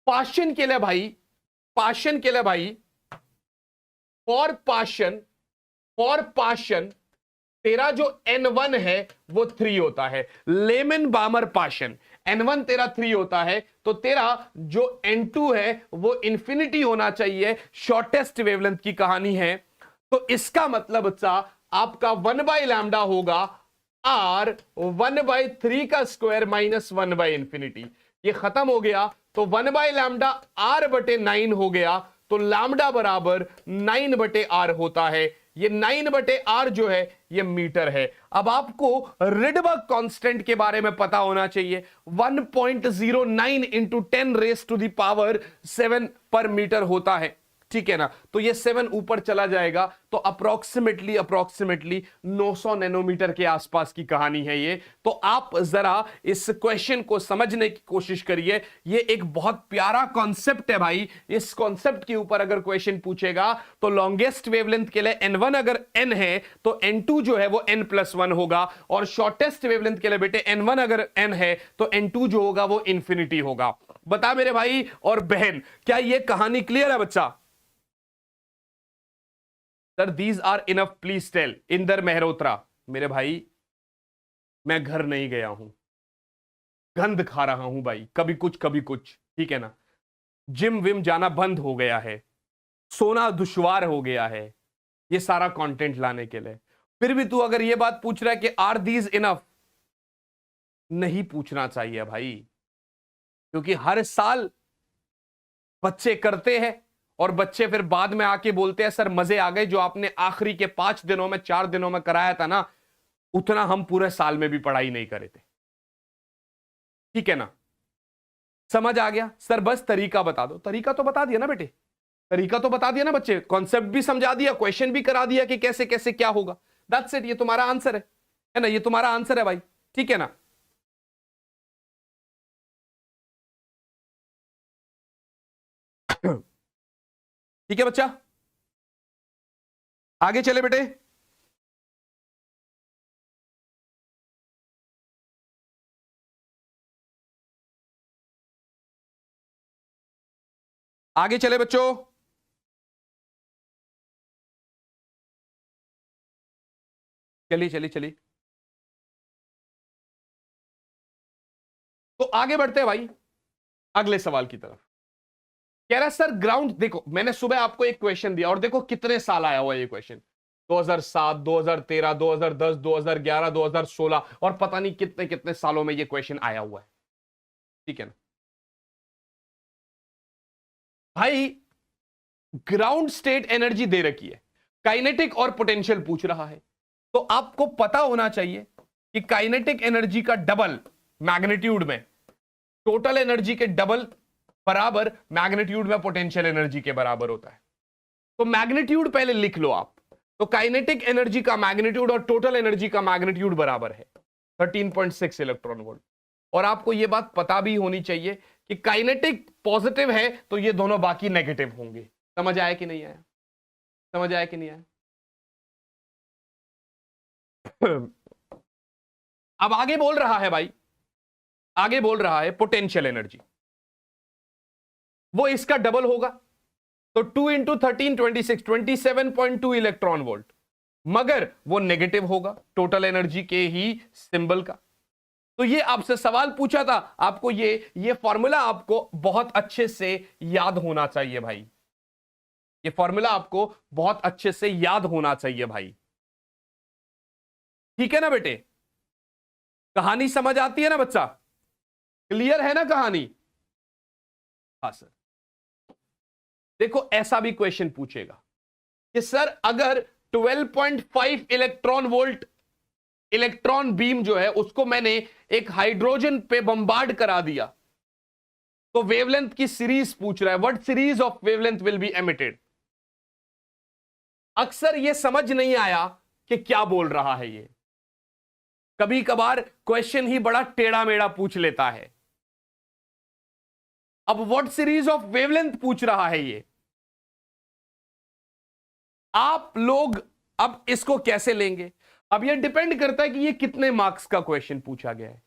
पाशन के लिए भाई, पाशन के लिए भाई, फॉर पाशन तेरा जो n1 है वो 3 होता है। लेमन बामर पाशन n1 तेरा 3 होता है, तो तेरा जो n2 है वो इंफिनिटी होना चाहिए। शॉर्टेस्ट वेवलेंथ की कहानी है। तो इसका मतलब बच्चा आपका 1/λ होगा r 1/3 का स्क्वायर माइनस 1/इंफिनिटी। ये खत्म हो गया तो 1/λ r/9 हो गया। तो लैम्डा बराबर 9/r होता है। ये 9/r जो है ये मीटर है। अब आपको रिडबर्ग कांस्टेंट के बारे में पता होना चाहिए, 1.09 इंटू 10⁻⁷ पर मीटर होता है, ठीक है ना? तो ये 7 ऊपर चला जाएगा तो अप्रोक्सीमेटली 900 नैनोमीटर के आसपास की कहानी है ये। तो आप जरा इस क्वेश्चन को समझने की कोशिश करिए। ये एक बहुत प्यारा कॉन्सेप्ट है भाई। इस कॉन्सेप्ट के ऊपर अगर क्वेश्चन पूछेगा तो लॉन्गेस्ट वेवलेंथ के लिए n1 अगर n है तो n2 जो है वो n+1 होगा, और शॉर्टेस्ट वेवलेंथ के लिए बेटे n1 अगर n है तो n2 जो होगा वो इंफिनिटी होगा। बता मेरे भाई और बहन, क्या ये कहानी क्लियर है बच्चा? Sir these are enough please tell. Inder Mehrotra, मेरे भाई मैं घर नहीं गया हूं, गंध खा रहा हूं भाई, कभी कुछ कभी कुछ, ठीक है ना? जिम विम जाना बंद हो गया है, सोना दुश्वार हो गया है ये सारा कंटेंट लाने के लिए। फिर भी तू अगर ये बात पूछ रहा है कि आर दीज इनफ, नहीं पूछना चाहिए भाई, क्योंकि हर साल बच्चे करते हैं और बच्चे फिर बाद में आके बोलते हैं सर मजे आ गए, जो आपने आखिरी के 5 दिनों में 4 दिनों में कराया था ना, उतना हम पूरे साल में भी पढ़ाई नहीं करे थे। ठीक है ना? समझ आ गया? सर बस तरीका बता दो। तरीका तो बता दिया ना बेटे, तरीका तो बता दिया ना बच्चे, कॉन्सेप्ट भी समझा दिया, क्वेश्चन भी करा दिया कि कैसे कैसे क्या होगा। दैट्स इट, ये तुम्हारा आंसर है ना? ये तुम्हारा आंसर है भाई, ठीक है ना? ठीक है बच्चा, आगे चले बेटे। आगे चले बच्चों। चलिए चलिए चलिए, तो आगे बढ़ते हैं भाई अगले सवाल की तरफ। कह रहा है सर ग्राउंड, देखो मैंने सुबह आपको एक क्वेश्चन दिया और देखो कितने साल आया हुआ है ये क्वेश्चन, 2007, 2013, 2010, 2011, 2016 और पता नहीं कितने कितने सालों में ये क्वेश्चन आया हुआ है। ठीक है ना भाई, ग्राउंड स्टेट एनर्जी दे रखी है, काइनेटिक और पोटेंशियल पूछ रहा है, तो आपको पता होना चाहिए कि काइनेटिक एनर्जी का डबल मैग्नीट्यूड में टोटल एनर्जी के डबल बराबर मैग्नीट्यूड में पोटेंशियल एनर्जी के बराबर होता है। तो मैग्नीट्यूड पहले लिख लो आप, तो काइनेटिक एनर्जी का मैग्नीट्यूड और टोटल एनर्जी का मैग्नीट्यूड बराबर है 13.6 इलेक्ट्रॉन वोल्ट। और आपको यह बात पता भी होनी चाहिए कि काइनेटिक पॉजिटिव है तो ये दोनों बाकी नेगेटिव होंगे। समझ आया कि नहीं आया? समझ आया कि नहीं आया? अब आगे बोल रहा है भाई, आगे बोल रहा है पोटेंशियल एनर्जी, वो इसका डबल होगा, तो 2 इंटू 13 26 27.2 इलेक्ट्रॉन वोल्ट, मगर वो नेगेटिव होगा टोटल एनर्जी के ही सिंबल का। तो ये आपसे सवाल पूछा था, आपको ये फॉर्मूला आपको बहुत अच्छे से याद होना चाहिए भाई, ये फॉर्मूला आपको बहुत अच्छे से याद होना चाहिए भाई। ठीक है ना बेटे? कहानी समझ आती है ना बच्चा? क्लियर है ना कहानी? हाँ सर। देखो ऐसा भी क्वेश्चन पूछेगा कि सर अगर 12.5 इलेक्ट्रॉन वोल्ट इलेक्ट्रॉन बीम जो है उसको मैंने एक हाइड्रोजन पे बम्बार्ड करा दिया, तो वेवलेंथ की सीरीज पूछ रहा है, what series of wavelength will be emitted. अक्सर यह समझ नहीं आया कि क्या बोल रहा है ये, कभी कभार क्वेश्चन ही बड़ा टेढ़ा मेढ़ा पूछ लेता है। अब व्हाट सीरीज ऑफ वेवलेंथ पूछ रहा है ये, आप लोग अब इसको कैसे लेंगे? अब ये डिपेंड करता है कि ये कितने मार्क्स का क्वेश्चन पूछा गया है,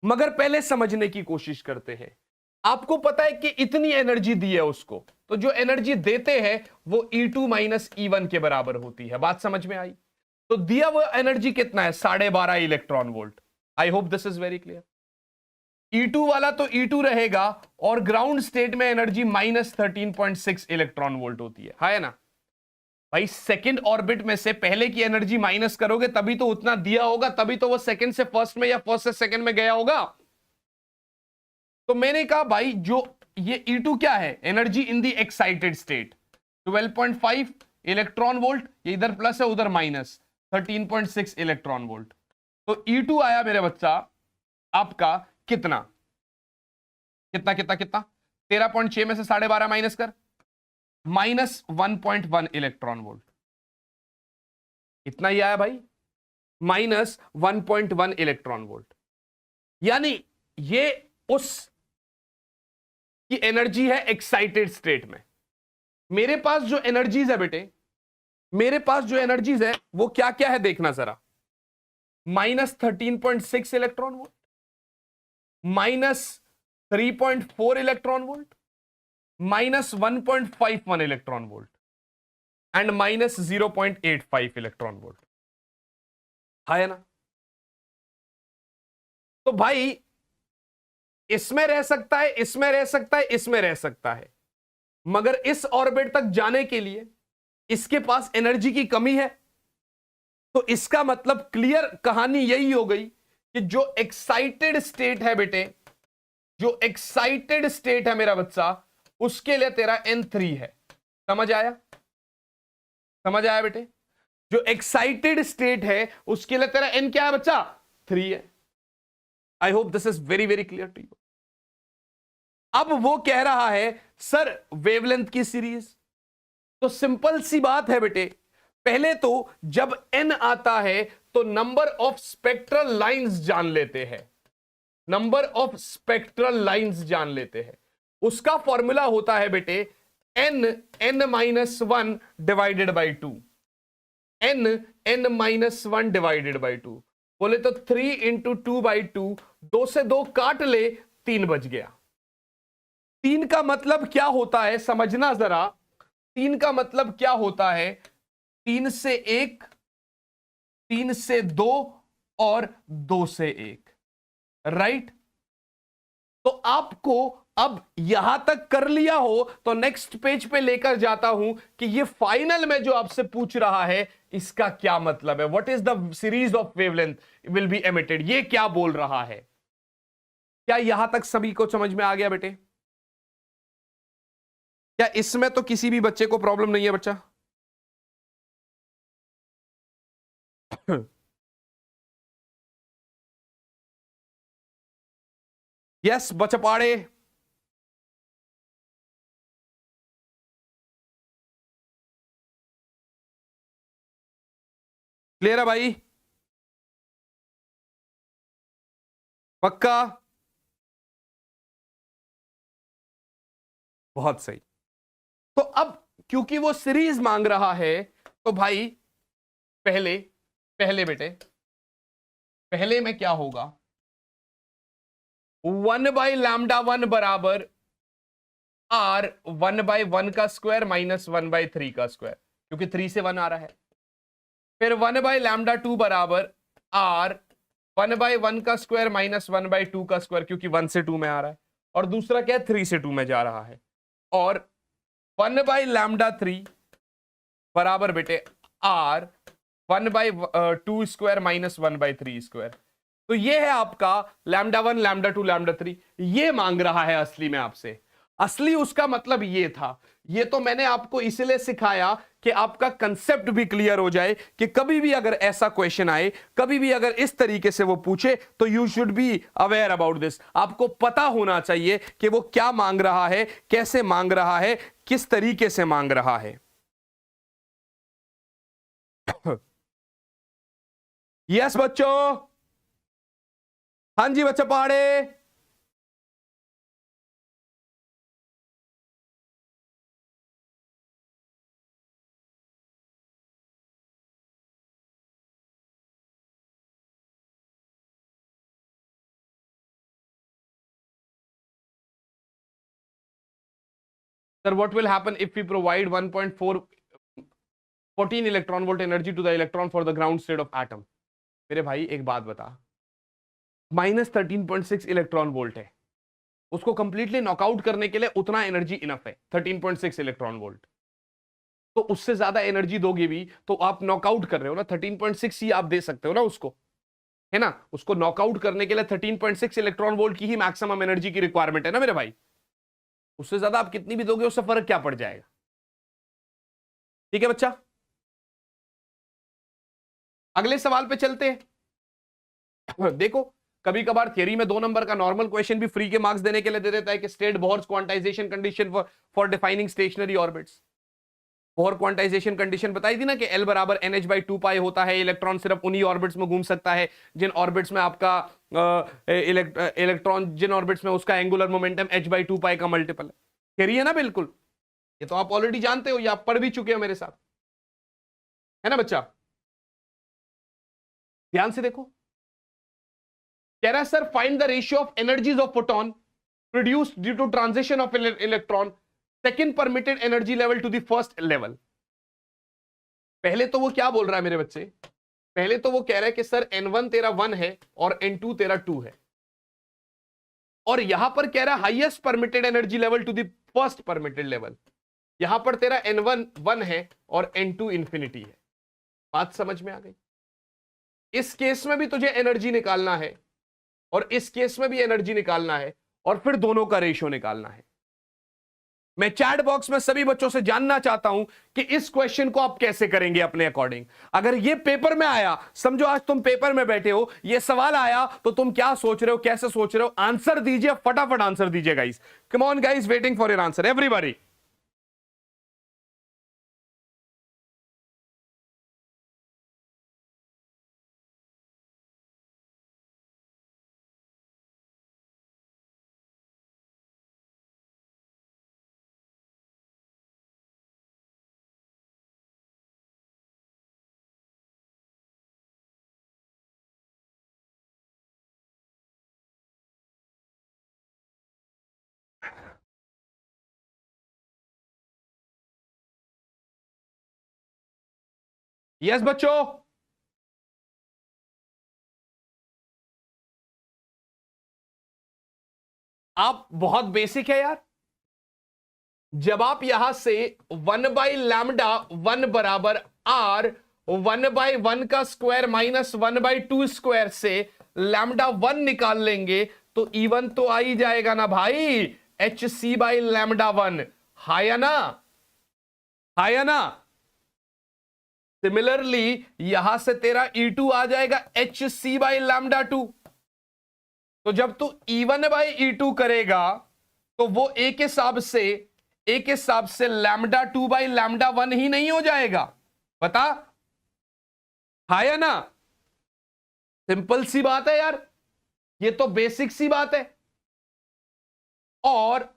मगर पहले समझने की कोशिश करते हैं। आपको पता है कि इतनी एनर्जी दी है उसको, तो जो एनर्जी देते हैं वो E2 माइनस E1 के बराबर होती है। बात समझ में आई? तो दिया वो एनर्जी कितना है? 12.5 electron volt. I hope this is very clear. E2 वाला तो E2 रहेगा और ग्राउंड स्टेट में एनर्जी माइनस 13.6 इलेक्ट्रॉन वोल्ट होती है ना भाई? सेकंड ऑर्बिट में से पहले की एनर्जी माइनस करोगे तभी तो उतना दिया होगा, तभी तो वो सेकंड से फर्स्ट में या फर्स्ट से सेकंड में गया होगा। तो मैंने कहा भाई जो ये E2 क्या है? Energy in the excited state 12.5 electron volt, ये इधर प्लस है उधर माइनस 13.6 इलेक्ट्रॉन वोल्ट। तो E2 आया मेरे बच्चा आपका कितना कितना कितना कितना 13.6 में से 12.5 माइनस कर, माइनस 1.1 इलेक्ट्रॉन वोल्ट। इतना ही आया भाई, माइनस 1.1 इलेक्ट्रॉन वोल्ट। यानी ये उस की एनर्जी है एक्साइटेड स्टेट में। मेरे पास जो एनर्जीज है बेटे, मेरे पास जो एनर्जीज है वो क्या क्या है देखना जरा। Minus 13.6 electron volt, minus 3.4 electron volt, minus 1.51 electron volt and minus 0.85 electron volt है ना? तो भाई इसमें रह सकता है, इसमें रह सकता है, इसमें रह सकता है, मगर इस ऑर्बिट तक जाने के लिए इसके पास एनर्जी की कमी है। तो इसका मतलब क्लियर कहानी यही हो गई कि जो एक्साइटेड स्टेट है बेटे, जो एक्साइटेड स्टेट है मेरा बच्चा, उसके लिए तेरा N3 है। समझ आया? समझ आया बेटे? जो एक्साइटेड स्टेट है उसके लिए तेरा N क्या है बच्चा? 3 है। I hope this is very very clear to you. अब वो कह रहा है सर वेवलेंथ की सीरीज, तो सिंपल सी बात है बेटे, पहले तो जब N आता है तो नंबर ऑफ स्पेक्ट्रल लाइंस जान लेते हैं, नंबर ऑफ स्पेक्ट्रल लाइंस जान लेते हैं। उसका फॉर्मूला होता है बेटे n-1 divided by 2, n-1 divided by 2। बोले तो 3 इंटू 2 बाई 2, 2 से 2 काट ले, 3 बच गया। 3 का मतलब क्या होता है समझना जरा। 3 का मतलब क्या होता है? 3 से 1, 3 से 2 और 2 से 1, राइट। तो आपको अब यहां तक कर लिया हो तो नेक्स्ट पेज पे लेकर जाता हूं कि ये फाइनल में जो आपसे पूछ रहा है इसका क्या मतलब है। What is the series of wavelength will be emitted, ये क्या बोल रहा है? क्या यहां तक सभी को समझ में आ गया बेटे? क्या इसमें तो किसी भी बच्चे को प्रॉब्लम नहीं है बच्चा? यस बचपाड़े। क्लियर है भाई? पक्का? बहुत सही। तो अब क्योंकि वो सीरीज मांग रहा है तो भाई पहले पहले बेटे पहले में क्या होगा? 1/λ1 बराबर आर 1/1 का स्क्वायर माइनस 1/3 का स्क्वायर, क्योंकि 3 से 1 आ रहा है। फिर 1/λ2 बराबर आर 1/1 का स्क्वायर माइनस 1/2 का स्क्वायर, क्योंकि 1 से 2 में आ रहा है। और दूसरा क्या है? 3 से 2 में जा रहा है। और 1/λ3 बराबर बेटे आर 1/2 स्क्वायर माइनस 1/3 स्क्वायर। तो ये है आपका λ1 λ2 λ3। ये मांग रहा है असली में आपसे। असली उसका मतलब ये था। ये तो मैंने आपको इसलिए सिखाया कि आपका कंसेप्ट भी क्लियर हो जाए कि कभी भी अगर ऐसा क्वेश्चन आए, कभी भी अगर इस तरीके से वो पूछे तो you should be aware about this. आपको पता होना चाहिए कि वो क्या मांग रहा है, कैसे मांग रहा है, किस तरीके से मांग रहा है। यस बच्चों। हाँ जी बच्चा पहाड़े। Sir, what will happen if we provide 1.14 electron volt energy to the electron for the ground state of atom? मेरे भाई एक बात बता, -13.6 इलेक्ट्रॉन वोल्ट है, उसको कंप्लीटली नॉकआउट करने के लिए उतना एनर्जी इनफ है, 13.6 इलेक्ट्रॉन वोल्ट। तो उससे ज्यादा एनर्जी दोगे भी तो आप नॉकआउट कर रहे हो ना, 13.6 ही आप दे सकते हो ना उसको, है ना। उसको नॉकआउट करने के लिए 13.6 इलेक्ट्रॉन वोल्ट की ही मैक्सिमम एनर्जी की रिक्वायरमेंट है ना मेरे भाई। उससे ज्यादा आप कितनी भी दोगे उससे फर्क क्या पड़ जाएगा? ठीक है बच्चा, अगले सवाल पे चलते हैं। देखो, कभी कभार थियरी में 2 नंबर का नॉर्मल क्वेश्चन भी फ्री के मार्क्स देने के लिए दे देता है कि state Bohr's quantization condition for defining stationary orbits. Bohr quantization condition बताई थी ना कि L बराबर NH/2 पाई होता है। इलेक्ट्रॉन सिर्फ उन्हीं ऑर्बिट्स में घूम सकता है जिन ऑर्बिट्स में आपका इलेक्ट्रॉन, जिन ऑर्बिट्स में उसका एंगुलर मोमेंटम H/2 पाई का मल्टीपल है। थियरी है ना बिल्कुल, ये तो आप ऑलरेडी जानते हो, ये आप पढ़ भी चुके हो मेरे साथ, है ना बच्चा। ध्यान से देखो, कह रहा है sir find the ratio of energies of photon produced due to transition of electron second permitted energy level to the first level. पहले तो वो क्या बोल रहा है मेरे बच्चे? पहले तो वो कह रहा है कि सर N1 तेरा 1 है और N2 तेरा 2 है, और यहां पर कह रहा है highest permitted energy level to the first permitted level. यहां पर तेरा N1 1 है और N2 इंफिनिटी है। बात समझ में आ गई? इस केस में भी तुझे एनर्जी निकालना है और इस केस में भी एनर्जी निकालना है, और फिर दोनों का रेशियो निकालना है। मैं चैट बॉक्स में सभी बच्चों से जानना चाहता हूं कि इस क्वेश्चन को आप कैसे करेंगे अपने अकॉर्डिंग। अगर ये पेपर में आया, समझो आज तुम पेपर में बैठे हो, ये सवाल आया तो तुम क्या सोच रहे हो, कैसे सोच रहे हो? आंसर दीजिए, फटाफट आंसर दीजिए guys. Come on guys, waiting for your answer everybody. Yes बच्चों, आप बहुत बेसिक है यार। जब आप यहां से 1/λ 1 बराबर आर 1/1 का स्क्वायर माइनस 1/2 स्क्वायर से λ1 निकाल लेंगे तो इवन तो आ ही जाएगा ना भाई, HC/λ1। हाय ना, हाय ना। सिमिलरली यहां से तेरा E2 आ जाएगा HC/λ2। तो जब तू E1/E2 करेगा तो वो एक हिसाब से λ2/λ1 ही नहीं हो जाएगा? बता, हाय ना। सिंपल सी बात है यार, ये तो बेसिक सी बात है। और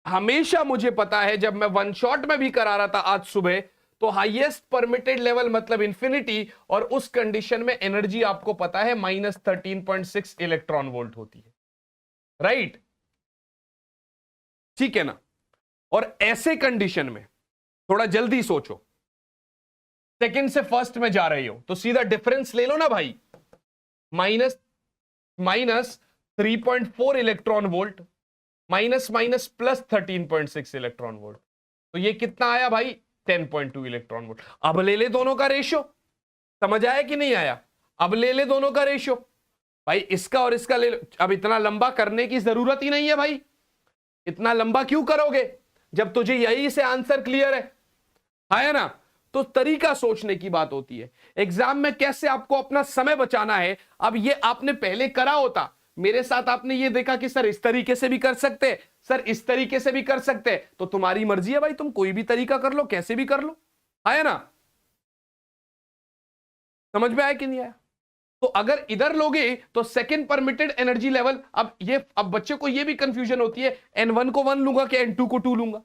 हमेशा मुझे पता है, जब मैं वन शॉट में भी करा रहा था आज सुबह, तो हाईएस्ट परमिटेड लेवल मतलब इंफिनिटी, और उस कंडीशन में एनर्जी आपको पता है -13.6 इलेक्ट्रॉन वोल्ट होती है, राइट? ठीक है ना। और ऐसे कंडीशन में थोड़ा जल्दी सोचो, सेकंड से फर्स्ट में जा रहे हो तो सीधा डिफरेंस ले लो ना भाई, minus minus 3.4 electron volt minus minus plus 13.6 electron volt, तो ये कितना आया भाई? 10.2 इलेक्ट्रॉन वोल्ट। अब ले ले दोनों का रेशियो, समझ आया कि नहीं आया? अब ले ले दोनों का रेशियो भाई, इसका और इसका ले लो। अब इतना लंबा करने की जरूरत ही नहीं है भाई, इतना लंबा क्यों करोगे जब तुझे यही से आंसर क्लियर है ना? तो तरीका सोचने की बात होती है, एग्जाम में कैसे आपको अपना समय बचाना है। अब ये आपने पहले करा होता मेरे साथ, आपने ये देखा कि सर इस तरीके से भी कर सकते, सर इस तरीके से भी कर सकते, तो तुम्हारी मर्जी है भाई, तुम कोई भी तरीका कर लो, कैसे भी कर लो, है ना? समझ में आया कि नहीं आया? तो अगर इधर लोगे तो सेकंड परमिटेड एनर्जी लेवल, अब बच्चे को ये भी कंफ्यूजन होती है, N1 को 1 लूंगा कि N2 को 2 लूंगा।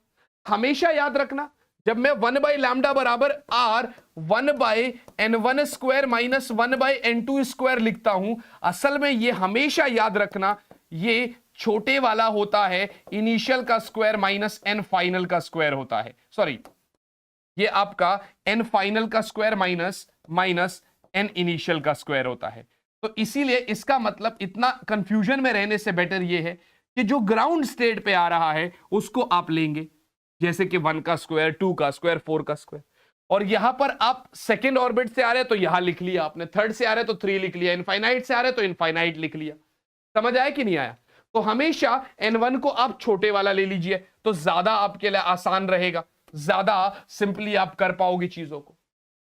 हमेशा याद रखना, जब मैं 1/λ बराबर R 1/N1 square minus 1/N2 square लिखता हूं, असल में ये हमेशा याद रखना, ये छोटे वाला होता है इनिशियल का स्क्वायर माइनस N फाइनल का स्क्वायर होता है। सॉरी, ये आपका N फाइनल का स्क्वायर माइनस N इनिशियल का स्क्वायर होता है। तो इसीलिए इसका मतलब, इतना कंफ्यूजन में रहने से बेटर ये है कि जो ग्राउंड स्टेट पे आ रहा है उसको आप लेंगे, जैसे कि 1 का स्क्वायर, 2 का स्क्वायर, 4 का स्क्वायर, और यहां पर आप सेकेंड ऑर्बिट से आ रहे हैं तो यहां लिख लिया आपने, थर्ड से आ रहे हैं तो 3 लिख लिया, इनफाइनाइट से आ रहे हैं तो इनफाइनाइट लिख लिया। समझ आया कि नहीं आया? तो हमेशा N1 को आप छोटे वाला ले लीजिए, तो ज्यादा आपके लिए आसान रहेगा, ज्यादा सिंपली आप कर पाओगे चीजों को।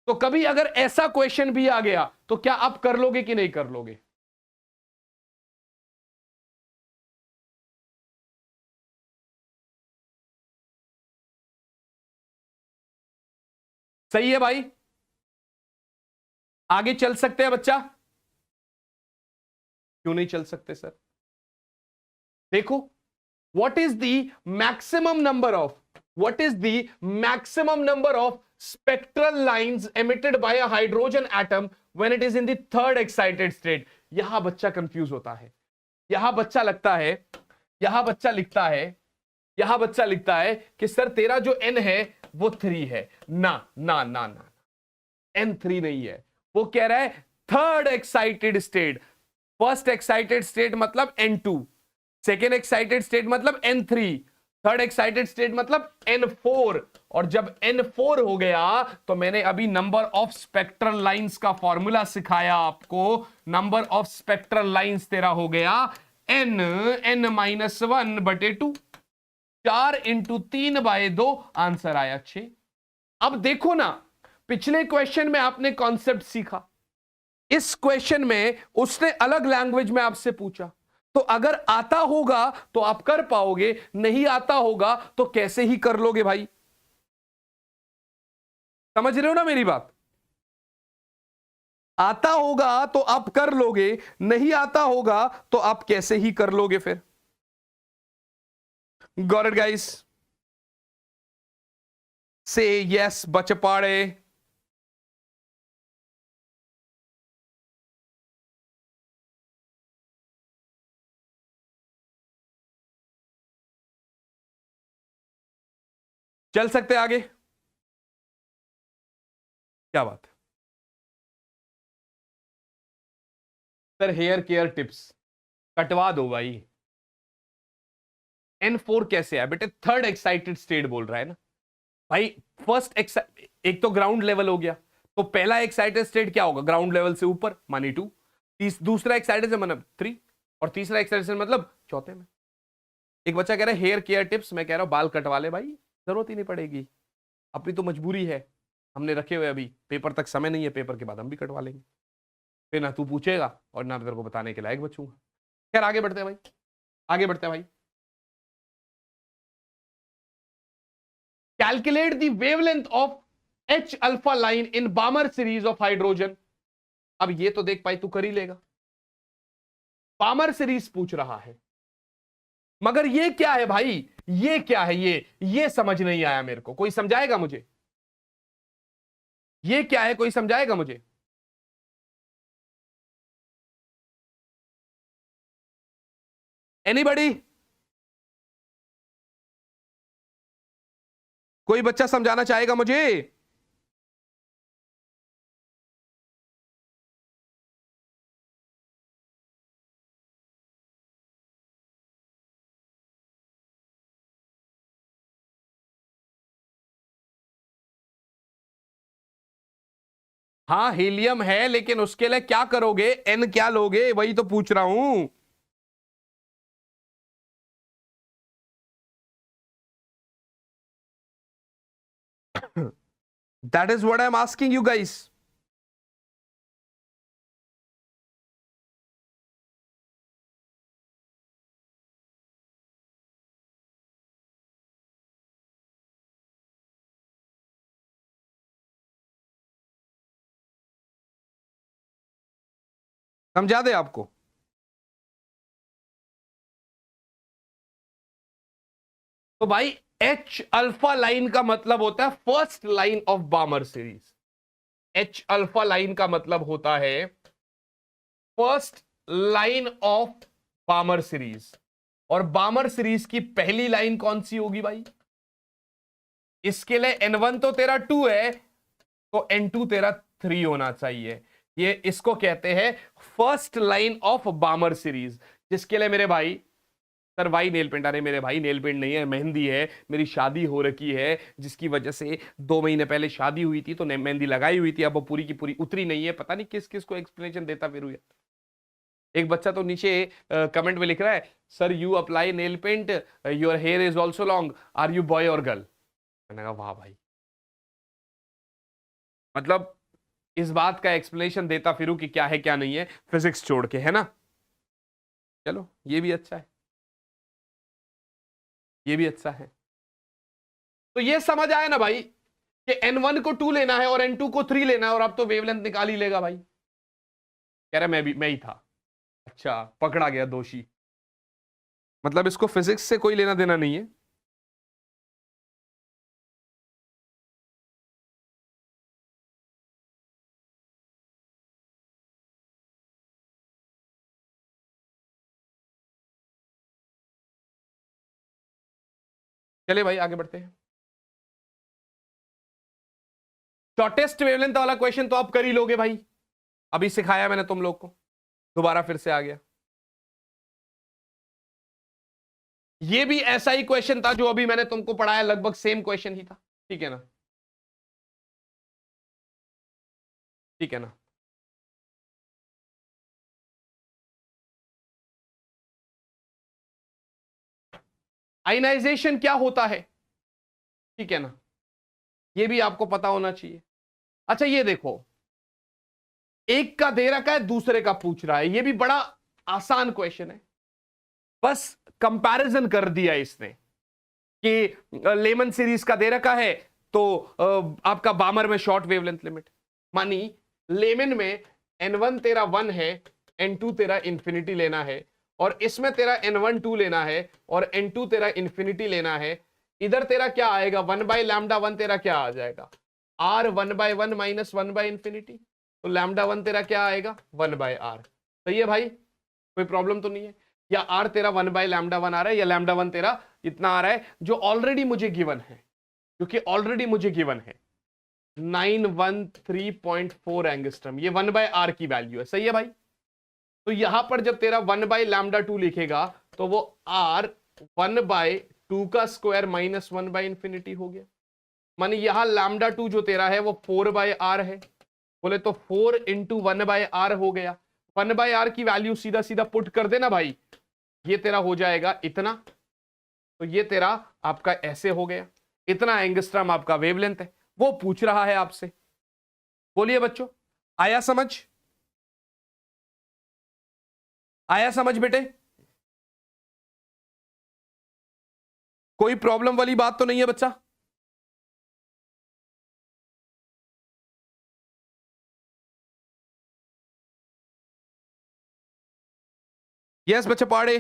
तो कभी अगर ऐसा क्वेश्चन भी आ गया तो क्या आप कर लोगे कि नहीं कर लोगे? सही है भाई, आगे चल सकते हैं बच्चा? क्यों नहीं चल सकते सर? देखो, what is the maximum number of spectral lines emitted by a hydrogen atom when it is in the third excited state. यहां बच्चा कंफ्यूज होता है, यहां बच्चा लगता है, यहां बच्चा लिखता है, यहां बच्चा लिखता है कि सर तेरा जो n है वो 3 है। ना ना ना ना, N3 नहीं है, वो कह रहा है third excited state. First excited state मतलब N2, सेकेंड एक्साइटेड स्टेट मतलब N3, थर्ड एक्साइटेड स्टेट मतलब N4। और जब N4 हो गया तो मैंने अभी नंबर ऑफ स्पेक्ट्रल लाइंस का फॉर्मूला सिखाया आपको। नंबर ऑफ स्पेक्ट्रल लाइंस तेरा हो गया N-1/2, 4 इंटू 3/2, आंसर आया 6। अब देखो ना, पिछले क्वेश्चन में आपने कॉन्सेप्ट सीखा, इस क्वेश्चन में उसने अलग लैंग्वेज में आपसे पूछा। तो अगर आता होगा तो आप कर पाओगे, नहीं आता होगा तो कैसे ही कर लोगे भाई? समझ रहे हो ना मेरी बात? आता होगा तो आप कर लोगे, नहीं आता होगा तो आप कैसे ही कर लोगे फिर? Got it guys? से यस बचपाड़े। चल सकते आगे? क्या बात है सर, हेयर केयर टिप्स कटवा दो भाई। N4 कैसे है बेटे? थर्ड एक्साइटेड स्टेट बोल रहा है ना भाई। फर्स्ट एक तो ग्राउंड लेवल हो गया, तो पहला एक्साइटेड स्टेट क्या होगा? ग्राउंड लेवल से ऊपर मानी 2, दूसरा एक्साइटेड से मतलब 3, और तीसरा एक्साइटेड से मतलब चौथे में। एक बच्चा कह रहा है हेयर केयर टिप्स, मैं कह रहा हूं बाल कटवा ले भाई, जरूरत ही नहीं पड़ेगी। अपनी तो मजबूरी है, हमने रखे हुए, अभी पेपर तक समय नहीं है, पेपर के बाद हम भी कटवा लेंगे। फिर ना तू पूछेगा और ना तेरे को बताने के लायक बचूंगा। खैर आगे बढ़ते हैं भाई, आगे बढ़ते हैं भाई। Calculate the wavelength of H alpha line in Balmer series of hydrogen। अब ये तो देख पाई तू कर ही लेगा, बामर सीरीज पूछ रहा है, मगर ये क्या है भाई? ये क्या है? ये समझ नहीं आया मेरे को, कोई समझाएगा मुझे? ये क्या है, कोई समझाएगा मुझे? एनीबडी? कोई बच्चा समझाना चाहेगा मुझे? हाँ हीलियम है, लेकिन उसके लिए क्या करोगे? एन क्या लोगे? वही तो पूछ रहा हूं। That is what I am asking you guys. समझा दे आपको? तो भाई एच अल्फा लाइन का मतलब होता है first line of बामर series. H alpha line का मतलब होता है फर्स्ट लाइन ऑफ बामर सीरीज। और बामर सीरीज की पहली लाइन कौन सी होगी भाई? इसके लिए N1 तो तेरा 2 है, तो N2 तेरा 3 होना चाहिए। ये इसको कहते हैं फर्स्ट लाइन ऑफ बामर सीरीज, जिसके लिए मेरे भाई, सर भाई नेल पेंट, अरे मेरे भाई नेल पेंट नहीं है, मेहंदी है। मेरी शादी हो रखी है, जिसकी वजह से 2 महीने पहले शादी हुई थी, तो मेहंदी लगाई हुई थी, अब वो पूरी की पूरी उतरी नहीं है। पता नहीं किस किस को एक्सप्लेनेशन देता फिर हुआ। एक बच्चा तो नीचे कमेंट में लिख रहा है, sir you apply nail paint, your hair is also long, are you boy और गर्ल? मैंने कहा वाह भाई, मतलब इस बात का एक्सप्लेनेशन देता फिरू कि क्या है क्या नहीं है, फिजिक्स छोड़ के, है ना। चलो ये भी अच्छा है, ये भी अच्छा है। तो ये समझ आया ना भाई कि N1 को 2 लेना है और N2 को 3 लेना है, और अब तो वेवलेंथ निकाल ही लेगा भाई। कह रहा मैं ही था। अच्छा, पकड़ा गया दोषी। मतलब इसको फिजिक्स से कोई लेना देना नहीं है। चलिए भाई आगे बढ़ते हैं। शॉर्टेस्ट वेवलेंथ वाला क्वेश्चन तो आप कर ही लोगे भाई, अभी सिखाया मैंने तुम लोग को, दोबारा फिर से आ गया। ये भी ऐसा ही क्वेश्चन था जो अभी मैंने तुमको पढ़ाया, लगभग सेम क्वेश्चन ही था। ठीक है ना, ठीक है ना। आयनाइजेशन क्या होता है, ठीक है ना, ये भी आपको पता होना चाहिए। अच्छा ये देखो, एक का दे रखा है, दूसरे का पूछ रहा है, ये भी बड़ा आसान क्वेश्चन है, बस कंपैरिजन कर दिया इसने कि लेमन सीरीज का दे रखा है, तो आपका बामर में शॉर्ट वेवलेंथ लिमिट, मानी लेमन में N1 तेरा 1 है, N2 तेरा इंफिनिटी लेना है, और इसमें तेरा N1 2 लेना है, और N2 तेरा इंफिनिटी लेना है। इधर तेरा क्या आएगा? 1/λ1 तेरा क्या आ जाएगा? R 1/1 माइनस 1/इंफिनिटी, तो λ1 तेरा क्या आएगा? 1/r। सही है भाई, कोई प्रॉब्लम तो नहीं है? या R तेरा 1/λ1 आ रहा है, या λ1 तेरा इतना आ रहा है, जो ऑलरेडी मुझे गिवन है, क्योंकि ऑलरेडी मुझे गिवन है 913.4 एंगस्ट्रम, ये 1/r की वैल्यू है, सही है भाई। तो यहां पर जब तेरा 1/λ2 लिखेगा तो वो r 1/2 का स्क्वायर माइनस 1/∞ हो गया। माने यहां λ2 जो तेरा है वो 4/r है, बोले तो 4 इंटू 1/r हो गया। 1/r की वैल्यू सीधा सीधा पुट कर देना भाई, ये तेरा हो जाएगा इतना, तो ये तेरा आपका ऐसे हो गया, इतना एंगस्ट्रम आपका वेवलेंथ है। वो पूछ रहा है आपसे, बोलिए बच्चों, आया समझ? आया समझ बेटे? कोई प्रॉब्लम वाली बात तो नहीं है बच्चा? यस बच्चे पढ़े।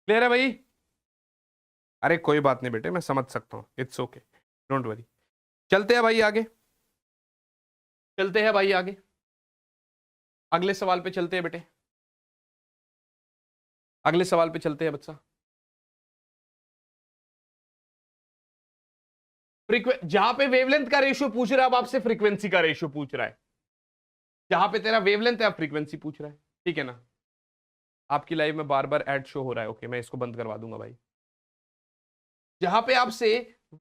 क्लियर है भाई? अरे कोई बात नहीं बेटे, मैं समझ सकता हूं, इट्स ओके, डोंट वरी। चलते हैं भाई आगे, चलते हैं भाई आगे, अगले सवाल पे चलते हैं बेटे, अगले सवाल पे चलते हैं बच्चा। जहां पे वेवलेंथ का रेशियो पूछ रहा है, अब आपसे फ्रीक्वेंसी का रेशियो पूछ रहा है। जहां पे तेरा वेवलेंथ है, अब फ्रीक्वेंसी पूछ रहा है, ठीक है ना? आपकी लाइव में बार बार ऐड शो हो रहा है, ओके, मैं इसको बंद करवा दूंगा भाई। जहां पे आपसे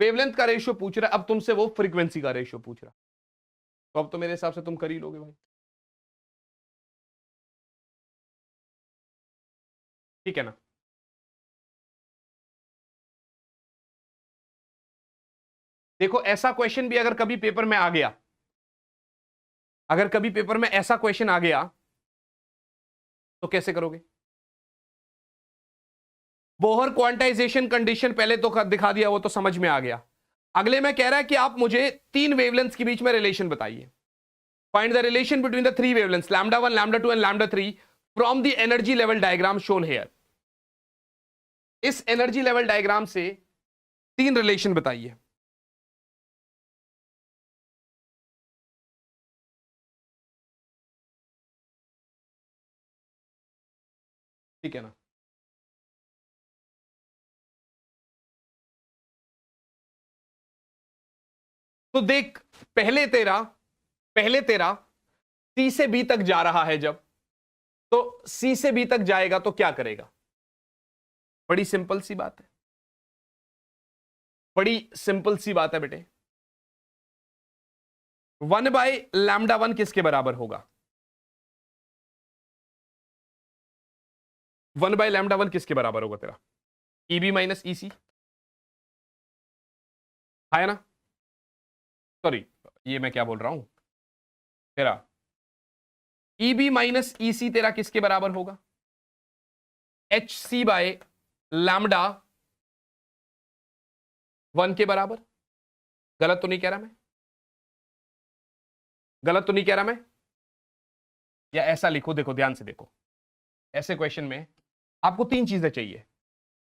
वेवलेंथ का रेशियो पूछ रहा है, अब तुमसे वो फ्रीक्वेंसी का रेशियो पूछ रहा है, तो अब तो मेरे हिसाब से तुम कर ही लोगे भाई, ठीक है ना? देखो ऐसा क्वेश्चन भी अगर कभी पेपर में आ गया, अगर कभी पेपर में ऐसा क्वेश्चन आ गया तो कैसे करोगे? बोहर क्वांटाइजेशन कंडीशन पहले तो दिखा दिया, वो तो समझ में आ गया। अगले में कह रहा है कि आप मुझे 3 वेवलेंथ्स के बीच में रिलेशन बताइए। Find the relation between the 3 wavelengths λ1, λ2 and λ3 from the energy level diagram shown here. इस एनर्जी लेवल डायग्राम से 3 रिलेशन बताइए। ठीक है ना? तो देख, पहले तेरा सी से बी तक जा रहा है, जब तो सी से बी तक जाएगा तो क्या करेगा? बड़ी सिंपल सी बात है, बड़ी सिंपल सी बात है बेटे। 1/λ1 किसके बराबर होगा? 1/λ1 किसके बराबर होगा तेरा? EB माइनस EC, है ना? सॉरी, ये मैं क्या बोल रहा हूं, तेरा EB माइनस EC तेरा किसके बराबर होगा? HC/λ1 के बराबर। गलत तो नहीं कह रहा मैं? गलत तो नहीं कह रहा मैं? या ऐसा लिखो, देखो ध्यान से देखो, ऐसे क्वेश्चन में आपको 3 चीजें चाहिए,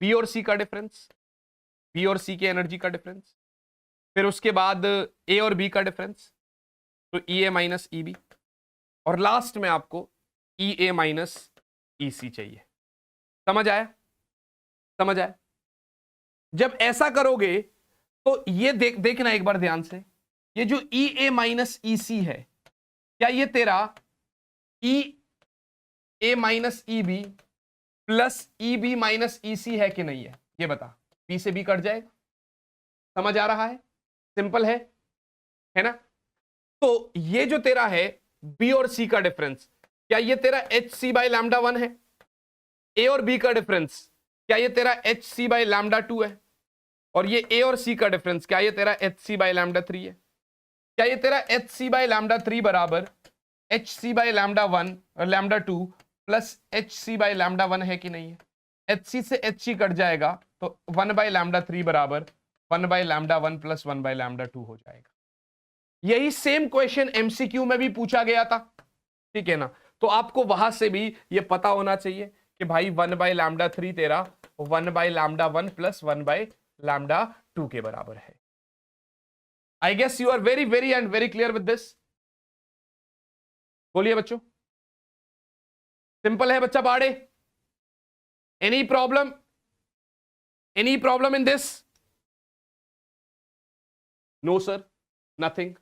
P और C का डिफरेंस, P और C के एनर्जी का डिफरेंस, फिर उसके बाद A और B का डिफरेंस, तो EA माइनस EB, और लास्ट में आपको EA माइनस EC चाहिए। समझ आया? समझ आया? जब ऐसा करोगे तो ये देखना एक बार ध्यान से, ये जो EA माइनस EC है, क्या ये तेरा EA minus EB plus EB minus EC है कि नहीं है? ये बता, B से B कट जाएगा। समझ आ रहा है? सिंपल है ना? तो ये जो तेरा है B और C का डिफरेंस, क्या ये तेरा HC/λ1 है? A और B का डिफरेंस, क्या ये तेरा HC/λ2 है? और ये A और C का डिफरेंस, क्या ये तेरा HC/λ3 है? क्या ये तेरा HC/λ3 बराबर HC/λ1 और λ2 प्लस HC/λ1 है कि नहीं है? HC से HC कट जाएगा तो 1/λ3 बराबर 1/λ1 प्लस 1/λ2 हो जाएगा। यही सेम क्वेश्चन MCQ में भी पूछा गया था, ठीक है ना? तो आपको वहां से भी ये पता होना चाहिए कि भाई 1/λ3 तेरा 1/λ1 प्लस 1/λ2 के बराबर है। I guess you are very very and very clear with this. बोलिए बच्चों, सिंपल है बच्चा पाड़े? Any problem? Any problem in this? No sir, nothing.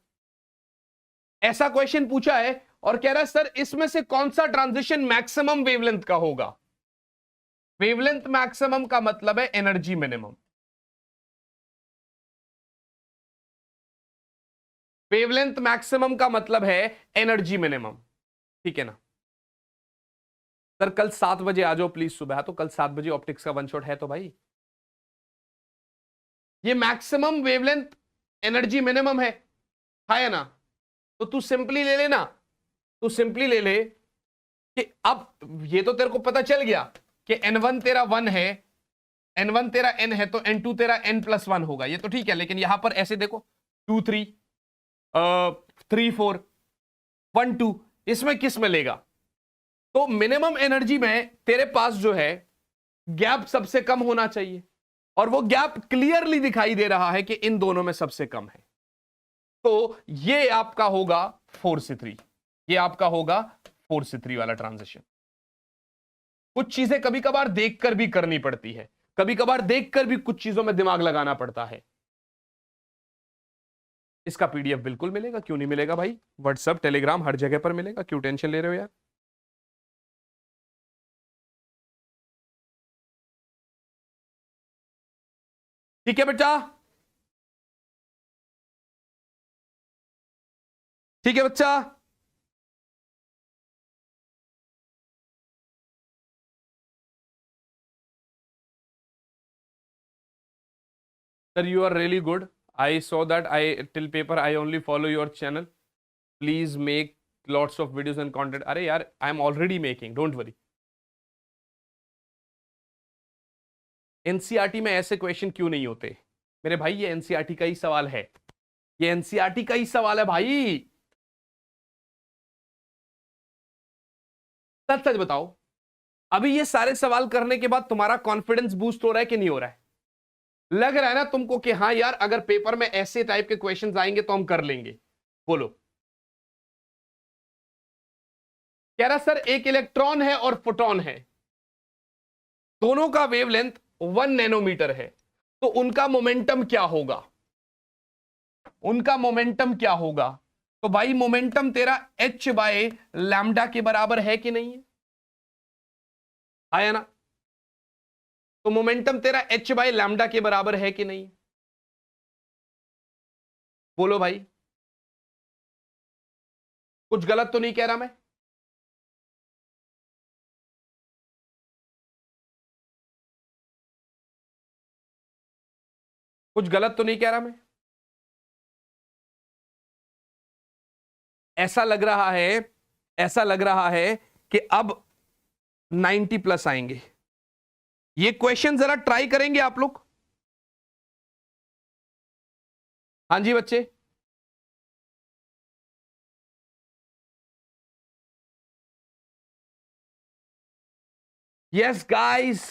ऐसा क्वेश्चन पूछा है और कह रहा है सर इसमें से कौन सा ट्रांजिशन मैक्सिमम वेवलेंथ का होगा? वेवलेंथ मैक्सिमम का मतलब है एनर्जी मिनिमम। वेवलेंथ मैक्सिमम का मतलब है एनर्जी मिनिमम, ठीक है ना? सर कल 7 बजे आ जाओ प्लीज सुबह। तो कल 7 बजे ऑप्टिक्स का वन शॉट है तो भाई ये मैक्सिमम वेवलेंथ एनर्जी मिनिमम है ना? तो तू सिंपली ले लेना, तू सिंपली ले ले कि अब ये तो तेरे को पता चल गया कि n1 तेरा 1 है, n1 तेरा n है, तो n2 तेरा n+1 होगा। ये तो ठीक है, लेकिन यहां पर ऐसे देखो 2 3 3 4 1 2, इसमें किस में लेगा? तो मिनिमम एनर्जी में तेरे पास जो है गैप सबसे कम होना चाहिए, और वो गैप क्लियरली दिखाई दे रहा है कि इन दोनों में सबसे कम है। तो ये आपका होगा 4 से 3, ये आपका होगा 4 से 3 वाला ट्रांजिशन। कुछ चीजें कभी कभार देखकर भी करनी पड़ती है, कभी कभार देखकर भी कुछ चीजों में दिमाग लगाना पड़ता है। इसका पीडीएफ बिल्कुल मिलेगा, क्यों नहीं मिलेगा भाई? व्हाट्सएप, टेलीग्राम, हर जगह पर मिलेगा। क्यों टेंशन ले रहे हो यार? ठीक है बेटा, ठीक है बच्चा। Sir you are really good, I saw that. Till paper I only follow your channel. Please make lots of videos and content. अरे यार I am already making, don't worry. NCERT में ऐसे क्वेश्चन क्यों नहीं होते मेरे भाई? ये एनसीईआरटी का ही सवाल है, ये एनसीईआरटी का ही सवाल है भाई। सच सच बताओ, अभी ये सारे सवाल करने के बाद तुम्हारा कॉन्फिडेंस बूस्ट हो रहा है कि नहीं हो रहा है? लग रहा है ना तुमको कि हाँ यार अगर पेपर में ऐसे टाइप के क्वेश्चंस आएंगे तो हम कर लेंगे? बोलो। कह रहा सर एक इलेक्ट्रॉन है और फोटॉन है, दोनों का वेवलेंथ 1 नैनोमीटर है, तो उनका मोमेंटम क्या होगा? उनका मोमेंटम क्या होगा? तो भाई मोमेंटम तेरा h/λ के बराबर है कि नहीं है? आया ना? तो मोमेंटम तेरा h/λ के बराबर है कि नहीं? बोलो भाई, कुछ गलत तो नहीं कह रहा मैं? कुछ गलत तो नहीं कह रहा मैं? ऐसा लग रहा है, ऐसा लग रहा है कि अब 90+ आएंगे। ये क्वेश्चन जरा ट्राई करेंगे आप लोग? हाँ जी बच्चे, यस गाइस।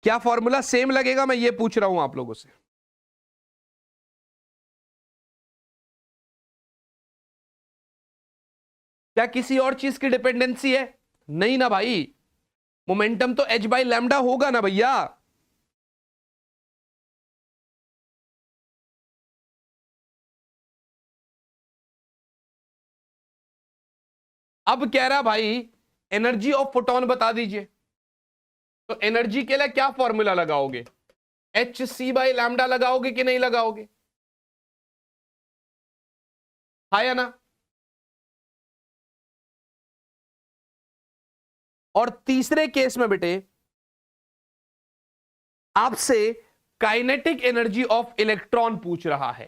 क्या फॉर्मूला सेम लगेगा, मैं ये पूछ रहा हूं आप लोगों से? क्या किसी और चीज की डिपेंडेंसी है? नहीं ना भाई, मोमेंटम तो h/λ होगा ना भैया। अब कह रहा भाई एनर्जी ऑफ फोटोन बता दीजिए, तो एनर्जी के लिए क्या फॉर्मूला लगाओगे? hc/λ लगाओगे कि नहीं लगाओगे? हाँ या ना? और तीसरे केस में बेटे आपसे काइनेटिक एनर्जी ऑफ इलेक्ट्रॉन पूछ रहा है।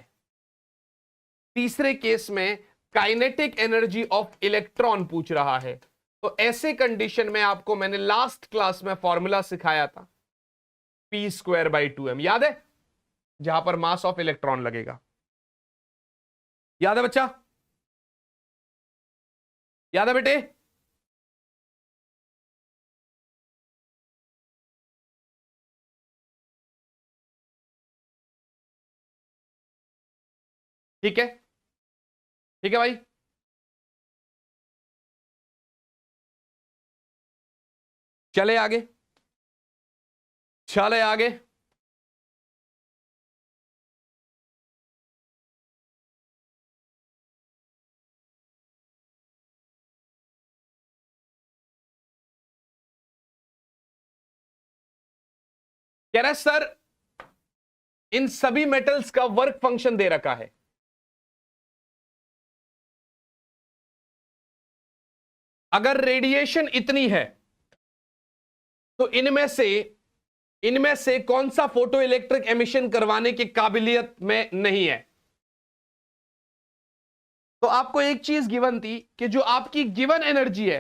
तीसरे केस में काइनेटिक एनर्जी ऑफ इलेक्ट्रॉन पूछ रहा है, तो तो ऐसे कंडीशन में आपको मैंने लास्ट क्लास में फॉर्मूला सिखाया था p²/2m, याद है, जहां पर मास ऑफ इलेक्ट्रॉन लगेगा। याद है बच्चा? याद है बेटे? ठीक है, ठीक है भाई। चले आगे, चले आगे। कह रहा है सर इन सभी मेटल्स का वर्क फंक्शन दे रखा है। अगर रेडिएशन इतनी है तो इनमें से कौन सा फोटो इलेक्ट्रिक एमिशन करवाने की काबिलियत में नहीं है? तो आपको एक चीज गिवन थी कि जो आपकी गिवन एनर्जी है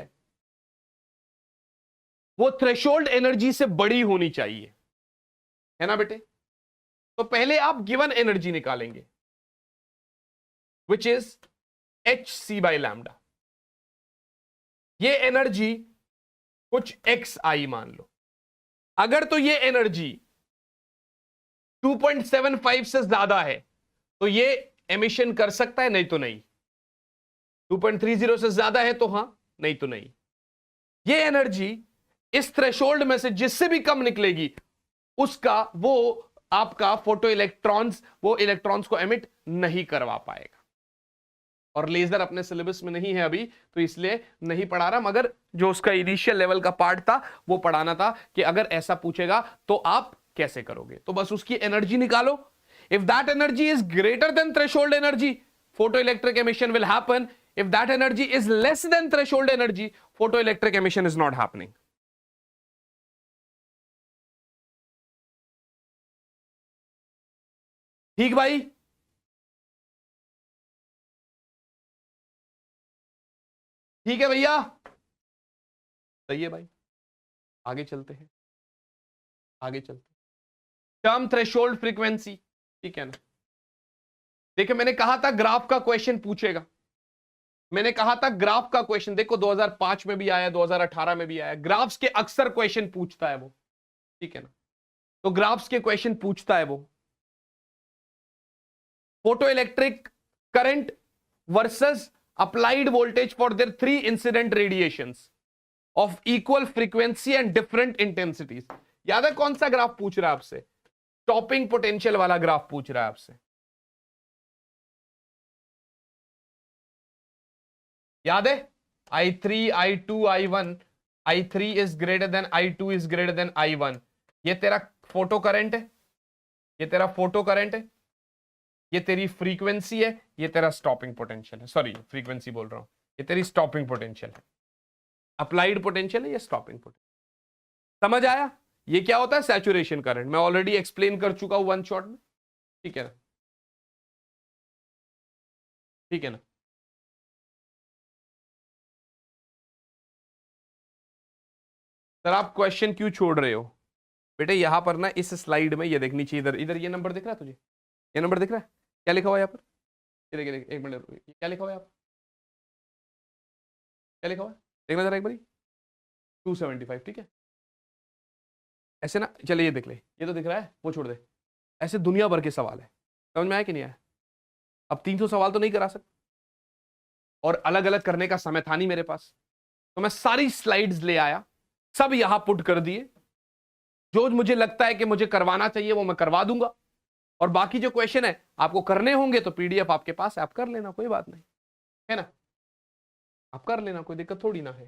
वो थ्रेशोल्ड एनर्जी से बड़ी होनी चाहिए, है ना बेटे? तो पहले आप गिवन एनर्जी निकालेंगे विच इज hc/λ। ये एनर्जी कुछ xi मान लो। अगर तो ये एनर्जी 2.75 से ज्यादा है तो ये एमिशन कर सकता है, नहीं तो नहीं। 2.30 से ज्यादा है तो हां, नहीं तो नहीं। ये एनर्जी इस थ्रेशोल्ड में से जिससे भी कम निकलेगी उसका वो आपका फोटो इलेक्ट्रॉन्स वो इलेक्ट्रॉन्स को एमिट नहीं करवा पाएगा। और लेजर अपने सिलेबस में नहीं है अभी, तो इसलिए नहीं पढ़ा रहा, मगर जो उसका इनिशियल लेवल का पार्ट था वो पढ़ाना था कि अगर ऐसा पूछेगा तो आप कैसे करोगे। तो बस उसकी एनर्जी निकालो। If that energy is greater than threshold energy, photo electric emission will happen. If that energy is less than threshold energy, photo electric emission is not happening. ठीक भाई? ठीक है भैया? सही है भाई। आगे चलते हैं, आगे चलते हैं। टर्म थ्रेशोल्ड फ्रीक्वेंसी, ठीक है ना? देखिए मैंने कहा था ग्राफ का क्वेश्चन पूछेगा। मैंने कहा था ग्राफ का क्वेश्चन, देखो 2005 में भी आया, 2018 में भी आया। ग्राफ्स के अक्सर क्वेश्चन पूछता है वो, ठीक है ना? तो ग्राफ्स के क्वेश्चन पूछता है वो। Photo electric current versus applied voltage for their 3 incident radiations of equal frequency and different intensities। याद है कौन सा ग्राफ पूछ रहा है आपसे? स्टॉपिंग पोटेंशियल वाला ग्राफ पूछ रहा है आपसे। याद है? I3 I2 I1, I3 is greater than I2 is greater than I1। ये तेरा फोटो करंट है, ये तेरा फोटो करंट है, ये तेरी फ्रीक्वेंसी है, ये तेरा स्टॉपिंग पोटेंशियल है। सॉरी फ्रीक्वेंसी बोल रहा हूं, ये तेरी स्टॉपिंग पोटेंशियल है। अप्लाइड पोटेंशियल है, ये स्टॉपिंग पोटेंशियल। समझ आया? ये क्या होता है? Saturation current. मैं ऑलरेडी एक्सप्लेन कर चुका हूं वन शॉट में, ठीक है ना? ठीक है ना? सर आप क्वेश्चन क्यों छोड़ रहे हो बेटे? यहां पर ना इस स्लाइड में ये देखनी चाहिए, इधर इधर ये नंबर दिख रहा है तुझे? ये नंबर दिख रहा है? क्या लिखा हुआ है यहाँ पर? ये देख एक मिनट, क्या लिखा हुआ है यहाँ पर? क्या लिखा हुआ है देखना जरा एक बारी। 275, ठीक है? ऐसे ना, चले ये देख ले, ये तो दिख रहा है, वो छोड़ दे। ऐसे दुनिया भर के सवाल है, समझ में आया कि नहीं आया? अब 300 सवाल तो नहीं करा सकते, और अलग अलग करने का समय था नहीं मेरे पास, तो मैं सारी स्लाइड्स ले आया, सब यहां पुट कर दिए। जो मुझे लगता है कि मुझे करवाना चाहिए वो मैं करवा दूंगा, और बाकी जो क्वेश्चन है आपको करने होंगे तो पीडीएफ आपके पास है, आप कर लेना, कोई बात नहीं है ना? आप कर लेना, कोई दिक्कत थोड़ी ना है।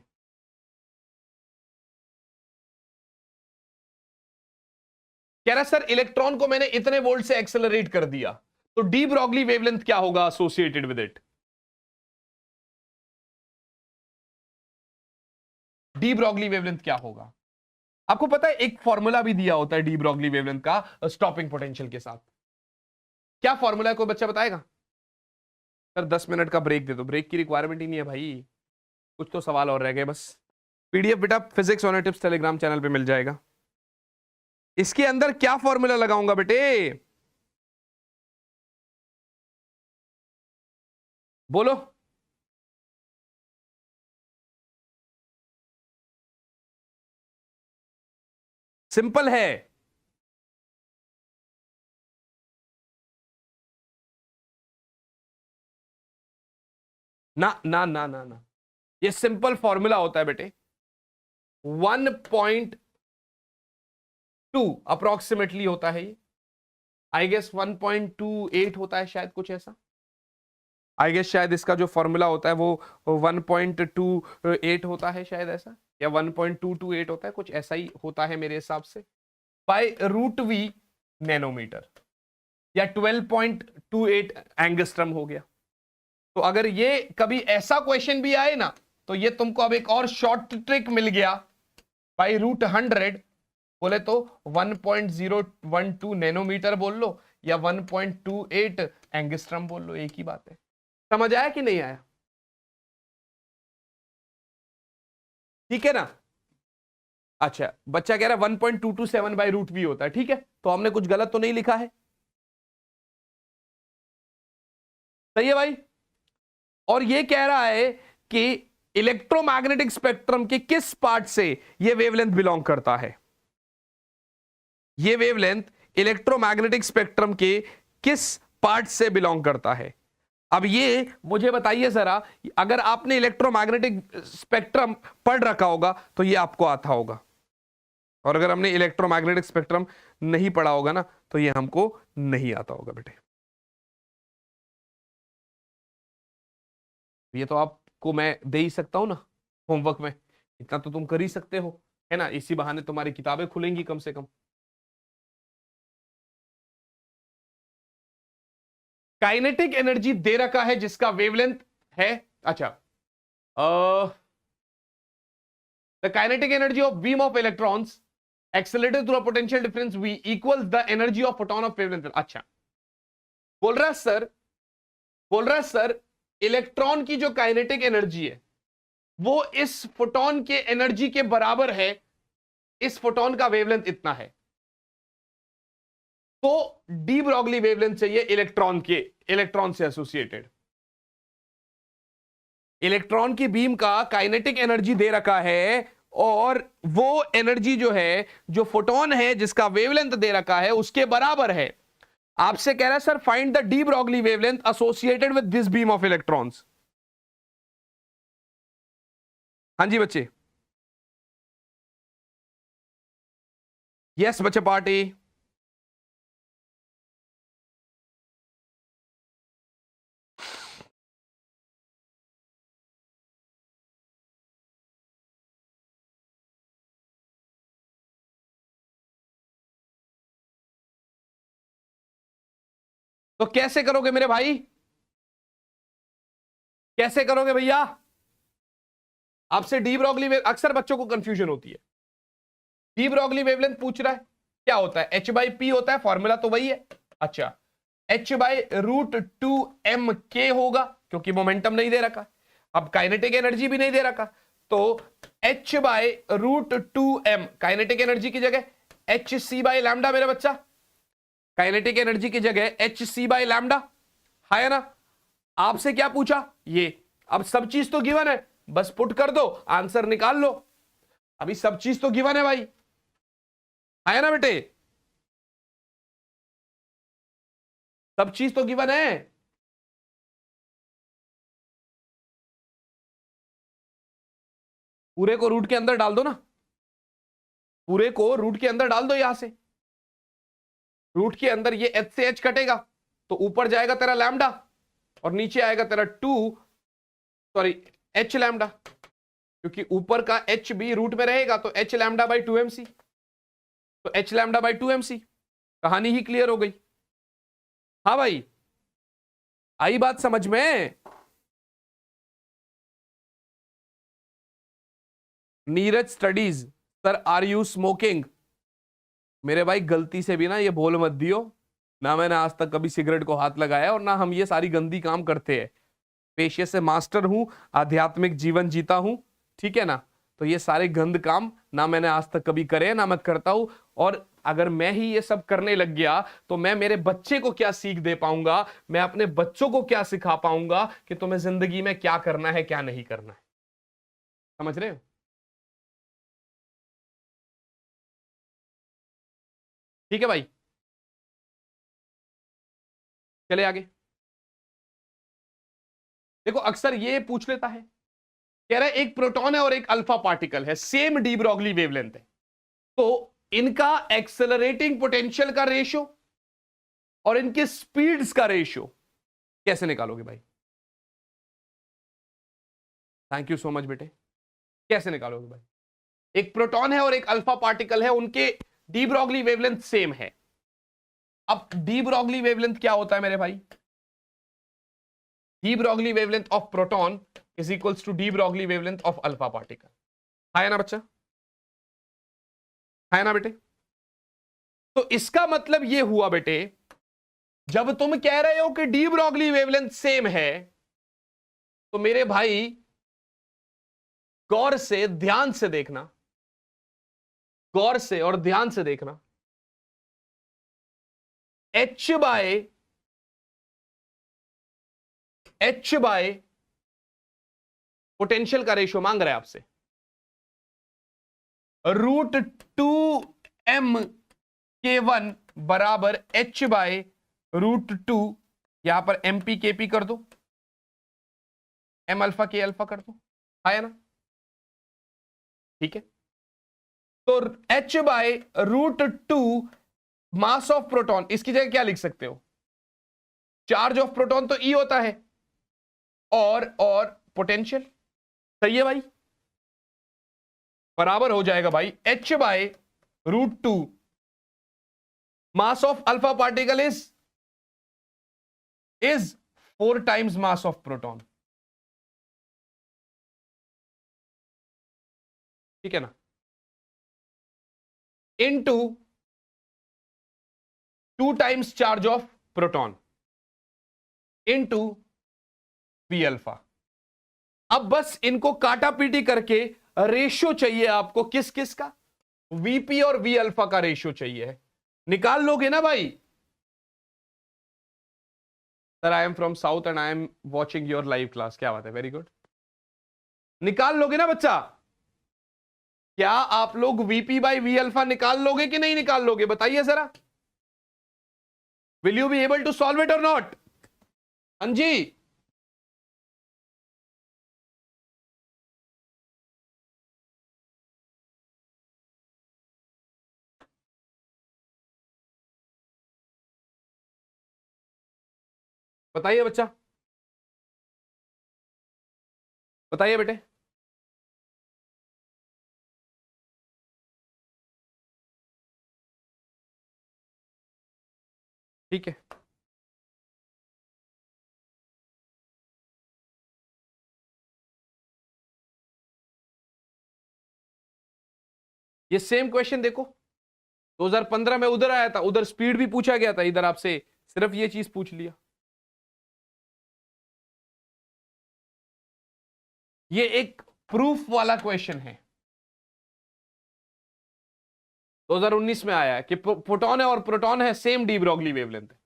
कह रहा सर इलेक्ट्रॉन को मैंने इतने वोल्ट से एक्सेलरेट कर दिया, तो डी ब्रॉगली वेवलेंथ क्या होगा associated with it? D Broglie wavelength क्या होगा? आपको पता है एक फॉर्मूला भी दिया होता है डी ब्रॉगली वेवलेंथ का स्टॉपिंग पोटेंशियल के साथ। क्या फॉर्मूला है, कोई बच्चा बताएगा? सर 10 मिनट का ब्रेक दे दो। ब्रेक की रिक्वायरमेंट ही नहीं है भाई, कुछ तो सवाल और रह गए बस। पीडीएफ बेटा physics on tips Telegram channel पे मिल जाएगा। इसके अंदर क्या फॉर्मूला लगाऊंगा बेटे, बोलो। सिंपल है, ना ना ना ना ना, ये सिंपल फॉर्मूला होता है बेटे। 1.2 अप्रोक्सीमेटली होता है ये, आई गेस 1.28 होता है शायद, कुछ ऐसा। आई गेस शायद इसका जो फॉर्मूला होता है वो 1.28 होता है शायद, ऐसा, या 1.228 होता है, कुछ ऐसा ही होता है मेरे हिसाब से, बाय रूट वी नैनोमीटर, या 12.28 एंगस्ट्रम हो गया। तो अगर ये कभी ऐसा क्वेश्चन भी आए ना, तो ये तुमको अब एक और शॉर्ट ट्रिक मिल गया, बाई रूट 100 बोले तो 1.012 नैनोमीटर बोल लो, या 1.28 एंगस्ट्रम बोल लो, एक ही बात है। समझ आया कि नहीं आया? ठीक है ना? अच्छा, बच्चा कह रहा है 1.227 बाई रूट वी होता है, ठीक है, तो हमने कुछ गलत तो नहीं लिखा है, सही है भाई। और ये कह रहा है कि इलेक्ट्रोमैग्नेटिक स्पेक्ट्रम के किस पार्ट से ये वेवलेंथ बिलोंग करता है, ये वेवलेंथ इलेक्ट्रोमैग्नेटिक स्पेक्ट्रम के किस पार्ट से बिलोंग करता है। अब ये मुझे बताइए जरा, अगर आपने इलेक्ट्रोमैग्नेटिक स्पेक्ट्रम पढ़ रखा होगा तो ये आपको आता होगा, और अगर हमने इलेक्ट्रोमैग्नेटिक स्पेक्ट्रम नहीं पढ़ा होगा ना, तो ये हमको नहीं आता होगा बेटे। ये तो आपको मैं दे ही सकता हूं ना होमवर्क में, इतना तो तुम कर ही सकते हो, है ना, इसी बहाने तुम्हारी किताबें खुलेंगी कम से कम। काइनेटिक एनर्जी दे रखा है जिसका वेवलेंथ है, अच्छा, the kinetic energy of beam of electrons accelerated through a potential difference V equals the energy of photon of wavelength. अच्छा, बोल रहा है सर, बोल रहा है सर, इलेक्ट्रॉन की जो काइनेटिक एनर्जी है वो इस फोटोन के एनर्जी के बराबर है, इस फोटोन का वेवलेंथ इतना है, तो डी ब्रॉगली वेवलेंथ चाहिए इलेक्ट्रॉन के, इलेक्ट्रॉन से एसोसिएटेड। इलेक्ट्रॉन की बीम का काइनेटिक एनर्जी दे रखा है, और वो एनर्जी जो है, जो फोटोन है जिसका वेवलेंथ दे रखा है उसके बराबर है। आपसे कह रहा है sir find the D Broglie wavelength associated with this beam of electrons. हाँ जी बच्चे, यस बच्चे पार्टी। तो कैसे करोगे मेरे भाई, कैसे करोगे भैया? आपसे डी ब्रॉगली अक्सर बच्चों को कंफ्यूजन होती है, डी ब्रॉगली वेवलेंथ पूछ रहा है, क्या होता है, H बाई पी होता है, फॉर्मूला तो वही है। अच्छा, H बाई रूट 2m होगा, क्योंकि मोमेंटम नहीं दे रखा, अब काइनेटिक एनर्जी भी नहीं दे रखा, तो H by root 2m, kinetic energy की जगह HC बाई लैम्डा मेरा बच्चा, काइनेटिक एनर्जी की जगह HC बाई लैम्डा, है ना। आपसे क्या पूछा, ये, अब सब चीज तो गिवन है, बस पुट कर दो, आंसर निकाल लो। अभी सब चीज तो गिवन है भाई, है ना बेटे, सब चीज तो गिवन है। पूरे को रूट के अंदर डाल दो ना, पूरे को रूट के अंदर डाल दो, यहां से रूट के अंदर ये H से H कटेगा, तो ऊपर जाएगा तेरा लैम्डा, और नीचे आएगा तेरा 2, सॉरी, H लैम्डा, क्योंकि ऊपर का H भी रूट में रहेगा, तो H लैम्डा बाई 2mc, तो H लैम्डा बाई 2mc, कहानी ही क्लियर हो गई। हाँ भाई, आई बात समझ में? Neeraj studies, sir are you smoking? मेरे भाई गलती से भी ना ये बोल मत दियो, ना मैंने आज तक कभी सिगरेट को हाथ लगाया, और ना हम ये सारी गंदी काम करते हैं, पेशे से मास्टर हूं, आध्यात्मिक जीवन जीता हूं, ठीक है ना, तो ये सारे गंद काम ना मैंने आज तक कभी करे, ना मैं करता हूं। और अगर मैं ही ये सब करने लग गया तो मैं मेरे बच्चे को क्या सीख दे पाऊंगा, मैं अपने बच्चों को क्या सिखा पाऊंगा कि तुम्हें जिंदगी में क्या करना है क्या नहीं करना है। समझ रहे हो? ठीक है भाई, चले आगे। देखो अक्सर ये पूछ लेता है, कह रहा है एक प्रोटॉन है और एक अल्फा पार्टिकल है, सेम डी ब्रॉगली वेवलेंथ है, तो इनका एक्सेलरेटिंग पोटेंशियल का रेशियो और इनके स्पीड्स का रेशियो कैसे निकालोगे भाई? थैंक यू सो मच बेटे। कैसे निकालोगे भाई? एक प्रोटॉन है और एक अल्फा पार्टिकल है, उनके डी ब्रॉगली वेवलेंथ सेम है। अब डी ब्रॉगली वेवलेंथ क्या होता है मेरे भाई? De Broglie wavelength of proton is equals to de Broglie wavelength of alpha particle. है ना बच्चा? है ना बेटे? तो इसका मतलब यह हुआ बेटे, जब तुम कह रहे हो कि डी ब्रॉगली वेवलेंथ सेम है, तो मेरे भाई गौर से ध्यान से देखना, गौर से और ध्यान से देखना, एच बाय पोटेंशियल का रेशियो मांग रहा है आपसे, √2m(k1) बराबर h बाय √2, यहां पर mp kp कर दो, m अल्फा k अल्फा कर दो, आया ना? ठीक है, तो h by √2 mass of proton, इसकी जगह क्या लिख सकते हो? चार्ज ऑफ प्रोटॉन तो E होता है, और पोटेंशियल, सही है भाई, बराबर हो जाएगा भाई h by √2 mass of alpha particle is 4 times mass of proton. ठीक है ना? Into 2 times charge of proton into V alpha. अब बस इनको काटा पीटी करके रेशियो चाहिए आपको, किस किस का? वीपी और वी अल्फा का रेशियो चाहिए, निकाल लोगे ना भाई? Sir I am from south and I am watching your live class. क्या बात है, वेरी गुड। निकाल लोगे ना बच्चा? क्या आप लोग वीपी बाई वी अल्फा निकाल लोगे कि नहीं निकाल लोगे, बताइए जरा। Will you be able to solve it और नॉट? हाँ जी, बताइए बच्चा, बताइए बेटे। ठीक है, ये सेम क्वेश्चन देखो, 2015 में उधर आया था, उधर स्पीड भी पूछा गया था, इधर आपसे सिर्फ ये चीज पूछ लिया। ये एक प्रूफ वाला क्वेश्चन है, 2019 में आया है कि फोटोन है और प्रोटॉन है, सेम डी ब्रॉगली वेवलेंथ है,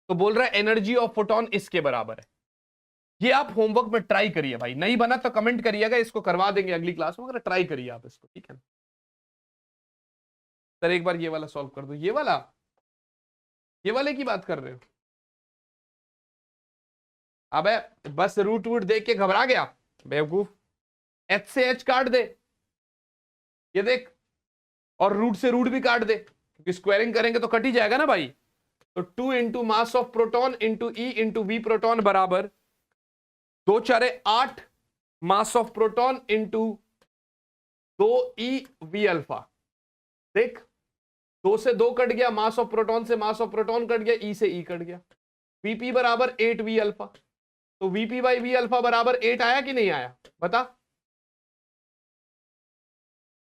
तो बोल रहा है एनर्जी ऑफ फोटोन इसके बराबर है। ये आप होमवर्क में ट्राई करिए भाई, नहीं बना तो कमेंट करिएगा, इसको करवा देंगे अगली क्लास में, मगर ट्राई करिए आप इसको, ठीक है ना? सर एक बार ये वाला सॉल्व कर दो, ये वाले की बात कर रहे हो? अबे बस रूट वूट देख के घबरा गया बेवकूफ, एच से एच काट दे, ये देख, और रूट से रूट भी काट दे, क्योंकि स्क्वायरिंग करेंगे तो कट ही जाएगा ना भाई। तो 2 into mass of proton into E into V proton बराबर 2 4 8 mass of proton into 2 E V alpha. देख, 2 से 2 कट गया, मास ऑफ प्रोटॉन से मास ऑफ प्रोटॉन कट गया, ई से ई कट गया, वीपी बराबर 8 वी अल्फा। तो वीपी बाई वी अल्फा बराबर 8 आया कि नहीं आया, बता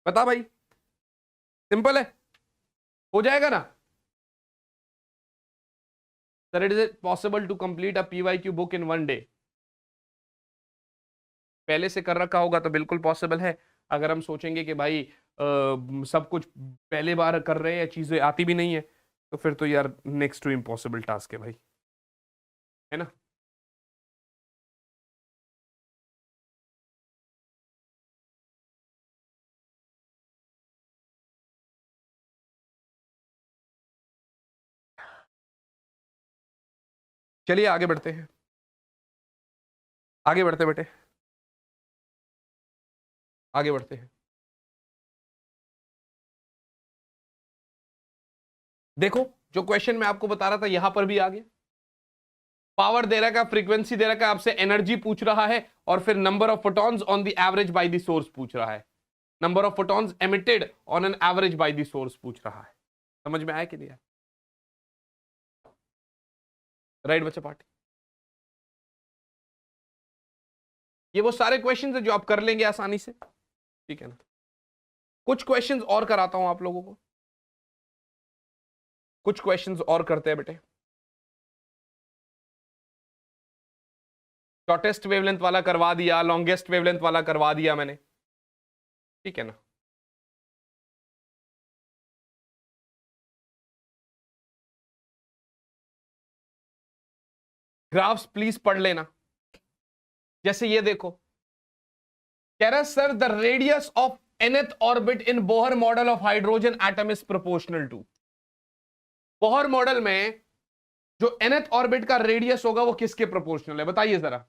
बता भाई, सिंपल है, हो जाएगा ना? Sir it is possible to complete a PYQ book in 1 day? पहले से कर रखा होगा तो बिल्कुल पॉसिबल है, अगर हम सोचेंगे कि भाई सब कुछ पहले बार कर रहे हैं, चीजें आती भी नहीं है, तो फिर तो यार नेक्स्ट टू इम्पॉसिबल टास्क है भाई, है ना। चलिए आगे बढ़ते हैं, आगे बढ़ते बेटे, आगे बढ़ते हैं। देखो जो क्वेश्चन मैं आपको बता रहा था यहां पर भी आ गया, पावर दे रखा, फ्रीक्वेंसी दे रखा, आपसे एनर्जी पूछ रहा है, और फिर number of photons on the average bye the source पूछ रहा है, number of photons emitted on an average bye the source पूछ रहा है। समझ में आया कि नहीं आया? राइट बच्चा पार्टी, ये वो सारे क्वेश्चंस है जो आप कर लेंगे आसानी से, ठीक है ना। कुछ क्वेश्चंस और कराता हूं आप लोगों को, कुछ क्वेश्चंस और करते हैं बेटे। शॉर्टेस्ट वेवलेंथ वाला करवा दिया, लॉन्गेस्ट वेवलेंथ वाला करवा दिया मैंने, ठीक है ना। ग्राफ्स प्लीज पढ़ लेना। जैसे ये देखो, कह रहा sir the radius of nth orbit in Bohr model of hydrogen atom is proportional to. Bohr model में जो nth ऑर्बिट का रेडियस होगा वो किसके प्रोपोर्शनल है, बताइए जरा।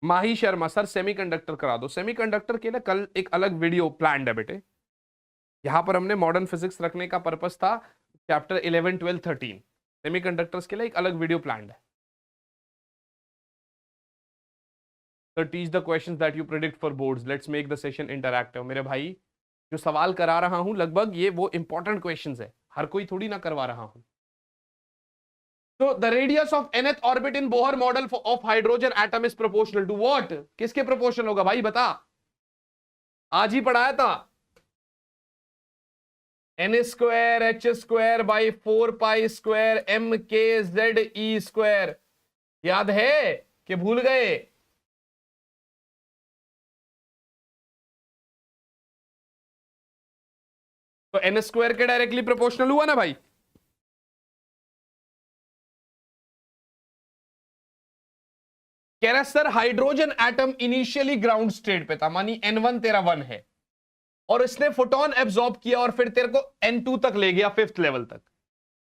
माही शर्मा सर सेमीकंडक्टर करा दो। सेमीकंडक्टर के लिए कल एक अलग वीडियो प्लान्ड है बेटे, यहां पर हमने मॉडर्न फिजिक्स रखने का पर्पस था चैप्टर 11 12 13, सेमीकंडक्टर्स के लिए एक अलग वीडियो प्लान्ड है। So teach the questions that you predict for boards. Let's make the session interactive. मेरे भाई जो सवाल करा रहा हूं लगभग ये वो इंपॉर्टेंट क्वेश्चंस है, हर कोई थोड़ी ना करवा रहा हूं। So the radius of nth orbit in Bohr model of hydrogen atom is proportional to what? किसके प्रोपोर्शनल होगा भाई बता, आज ही पढ़ाया था। n square h square by 4 pi square m k z e square, याद है कि भूल गए? तो n स्क्वायर के डायरेक्टली प्रोपोर्शनल हुआ ना भाई। कह रहा sir hydrogen atom initially ground state पे था, मानी n1 तेरा 1 है, और इसने फोटोन एब्जॉर्ब किया और फिर तेरे को n2 तक ले गया, 5th लेवल तक,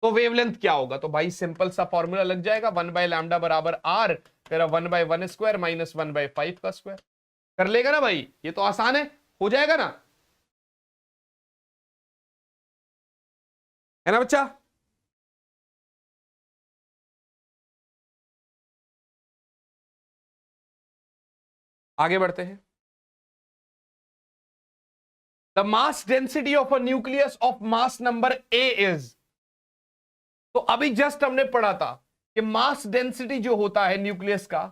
तो वेवलेंथ क्या होगा? तो भाई सिंपल सा फॉर्मूला लग जाएगा, 1/λ बराबर r, तेरा 1/1 स्क्वायर माइनस 1/5 का स्क्वायर। कर लेगा ना भाई, ये तो आसान है जाएगा ना, है ना बच्चा। आगे बढ़ते हैं। The mass density of a nucleus of mass number A is, तो अभी जस्ट हमने पढ़ा था कि मास डेंसिटी जो होता है न्यूक्लियस का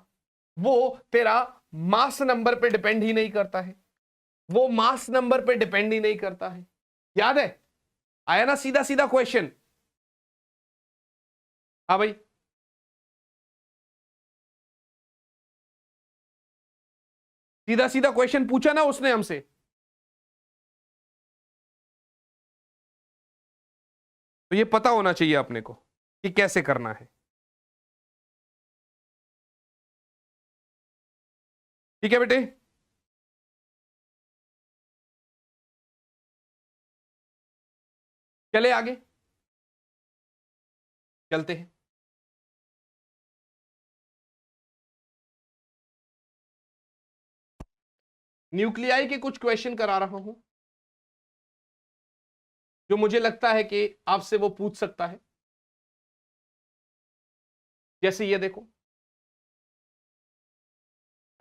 वो तेरा मास नंबर पे डिपेंड ही नहीं करता है, वो मास नंबर पे डिपेंड ही नहीं करता है, याद है? आया ना सीधा सीधा क्वेश्चन। हाँ भाई, सीधा सीधा क्वेश्चन पूछा ना उसने हमसे। तो ये पता होना चाहिए अपने को कि कैसे करना है, ठीक है बेटे। चले आगे चलते हैं। न्यूक्लियाई के कुछ क्वेश्चन करा रहा हूं जो मुझे लगता है कि आपसे वो पूछ सकता है। जैसे ये देखो,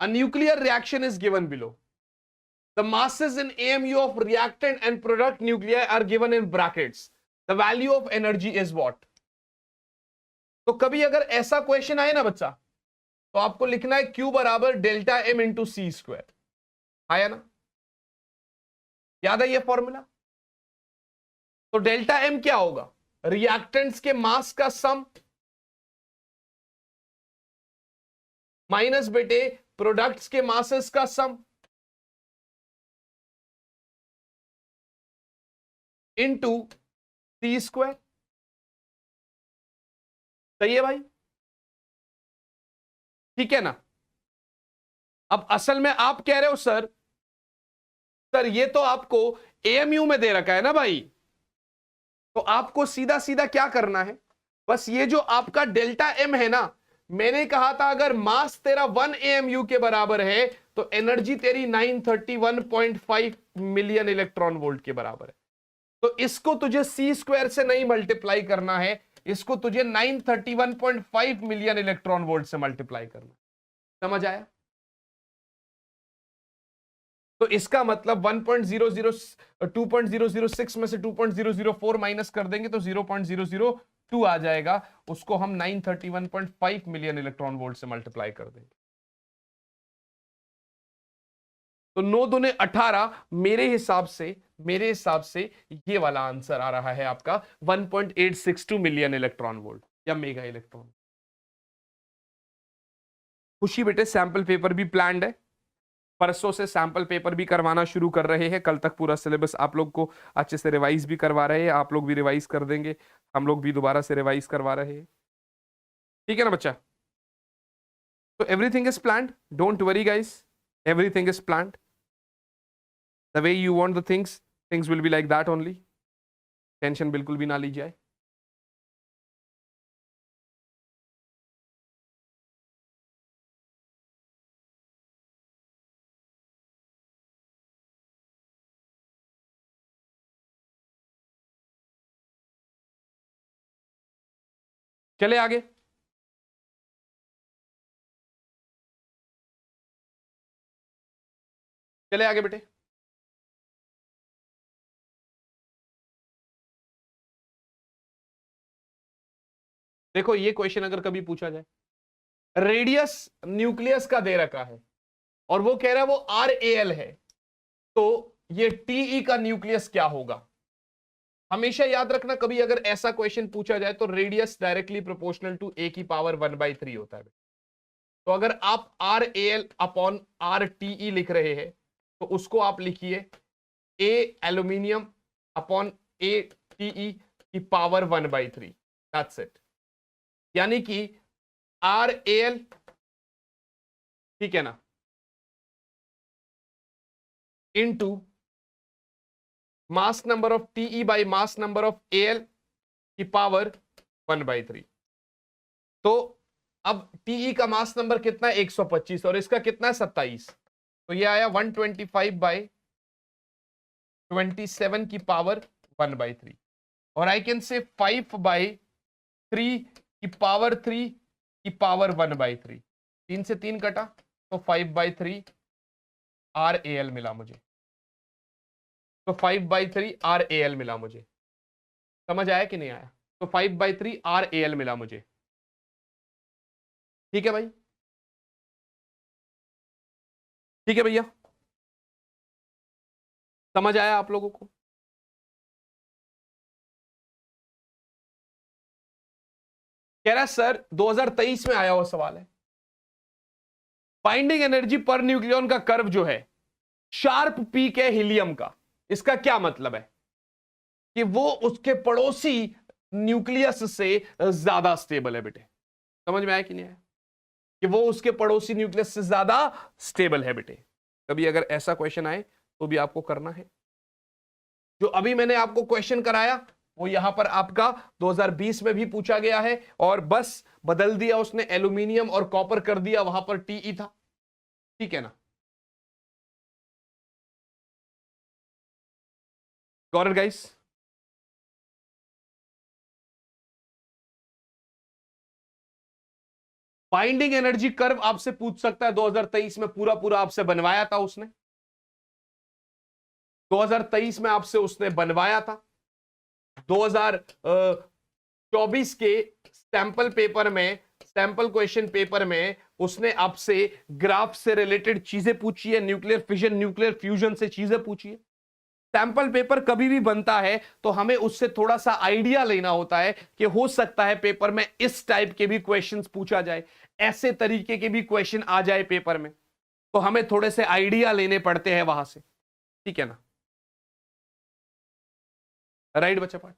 a nuclear reaction is given below, the masses in AMU of reactant and product nuclei are given in brackets, the value of energy is what? तो कभी अगर ऐसा क्वेश्चन आए ना बच्चा, तो आपको लिखना है Q बराबर डेल्टा M इंटू सी स्क्वायर, आया ना, याद है ये फॉर्मूला? तो डेल्टा M क्या होगा? रिएक्टेंट्स के मास का सम माइनस बेटे प्रोडक्ट्स के मासेस का सम इनटू सी स्क्वायर। सही है भाई, ठीक है ना। अब असल में आप कह रहे हो सर ये तो आपको एएमयू में दे रखा है ना भाई, तो आपको सीधा सीधा क्या करना है, बस ये जो आपका डेल्टा एम है ना, मैंने कहा था अगर मास तेरा 1 एएमयू के बराबर है तो एनर्जी तेरी 931.5 मिलियन इलेक्ट्रॉन वोल्ट के बराबर है। तो इसको तुझे सी स्क्वायर से नहीं मल्टीप्लाई करना है, इसको तुझे 931.5 मिलियन इलेक्ट्रॉन वोल्ट से मल्टीप्लाई करना। समझ आया? तो इसका मतलब 2.006 में से 2.004 माइनस कर देंगे तो 0.002 आ जाएगा, उसको हम 931.5 मिलियन इलेक्ट्रॉन वोल्ट से मल्टीप्लाई कर देंगे। तो 9 दूने 18, मेरे हिसाब से ये वाला आंसर आ रहा है आपका 1.862 मिलियन इलेक्ट्रॉन वोल्ट या मेगा इलेक्ट्रॉन। खुशी बेटे सैंपल पेपर भी प्लान्ड है, परसों से सैंपल पेपर भी करवाना शुरू कर रहे हैं, कल तक पूरा सिलेबस आप लोग को अच्छे से रिवाइज भी करवा रहे हैं, आप लोग भी रिवाइज कर देंगे, हम लोग भी दोबारा से रिवाइज करवा रहे हैं, ठीक है ना बच्चा। तो everything is planned, don't worry guys, everything is planned the way you want the things will be like that only, tension बिल्कुल भी ना ली जाए। चले आगे, चले आगे बेटे। देखो ये क्वेश्चन अगर कभी पूछा जाए, रेडियस न्यूक्लियस का दे रखा है और वो कह रहा है वो RAL है, तो ये TE का न्यूक्लियस क्या होगा। हमेशा याद रखना कभी अगर ऐसा क्वेश्चन पूछा जाए तो radius directly proportional to A की पावर 1/3 होता है। तो अगर आप RAL अपॉन RTE लिख रहे हैं तो उसको आप लिखिए A एल्यूमिनियम अपॉन ATE की पावर 1/3, दैट्स इट। यानी कि RAL, ठीक है ना, into mass number of TE by mass number of AL की पावर 1/3। तो अब TE का मास नंबर कितना है 125 और इसका कितना है 27, तो ये आया 125/27 की पावर 1/3। और आई कैन से 5/3 की पावर 3 की पावर 1/3, 3 से 3 कटा तो 5/3 RAL मिला मुझे, तो 5/3 RAL मिला मुझे। समझ आया कि नहीं आया? तो 5/3 RAL मिला मुझे, ठीक है भाई, ठीक है भैया, समझ आया आप लोगों को? कह रहा है सर 2023 में आया हुआ सवाल है, बाइंडिंग एनर्जी पर न्यूक्लियन का कर्व जो है शार्प पीक है हीलियम का, इसका क्या मतलब है कि वो उसके पड़ोसी न्यूक्लियस से ज्यादा स्टेबल है। बेटे समझ में आया कि नहीं आया कि वो उसके पड़ोसी न्यूक्लियस से ज्यादा स्टेबल है। बेटे कभी अगर ऐसा क्वेश्चन आए तो भी आपको करना है। जो अभी मैंने आपको क्वेश्चन कराया वो यहां पर आपका 2020 में भी पूछा गया है और बस बदल दिया उसने, एल्यूमिनियम और कॉपर कर दिया, वहां पर TE था, ठीक है ना। Got it guys? Binding energy curve आपसे पूछ सकता है, 2023 में पूरा पूरा आपसे बनवाया था उसने, 2023 में आपसे उसने बनवाया था। 2024 के सैंपल पेपर में, सैंपल क्वेश्चन पेपर में उसने आपसे ग्राफ से रिलेटेड चीजें पूछी है, न्यूक्लियर फिजन न्यूक्लियर फ्यूजन से चीजें पूछी है। सैंपल पेपर कभी भी बनता है तो हमें उससे थोड़ा सा आइडिया लेना होता है कि हो सकता है पेपर में इस टाइप के भी क्वेश्चंस पूछा जाए, ऐसे तरीके के भी क्वेश्चन आ जाए पेपर में, तो हमें थोड़े से आइडिया लेने पड़ते हैं वहां से, ठीक है ना? राइट बच्चा पाठ।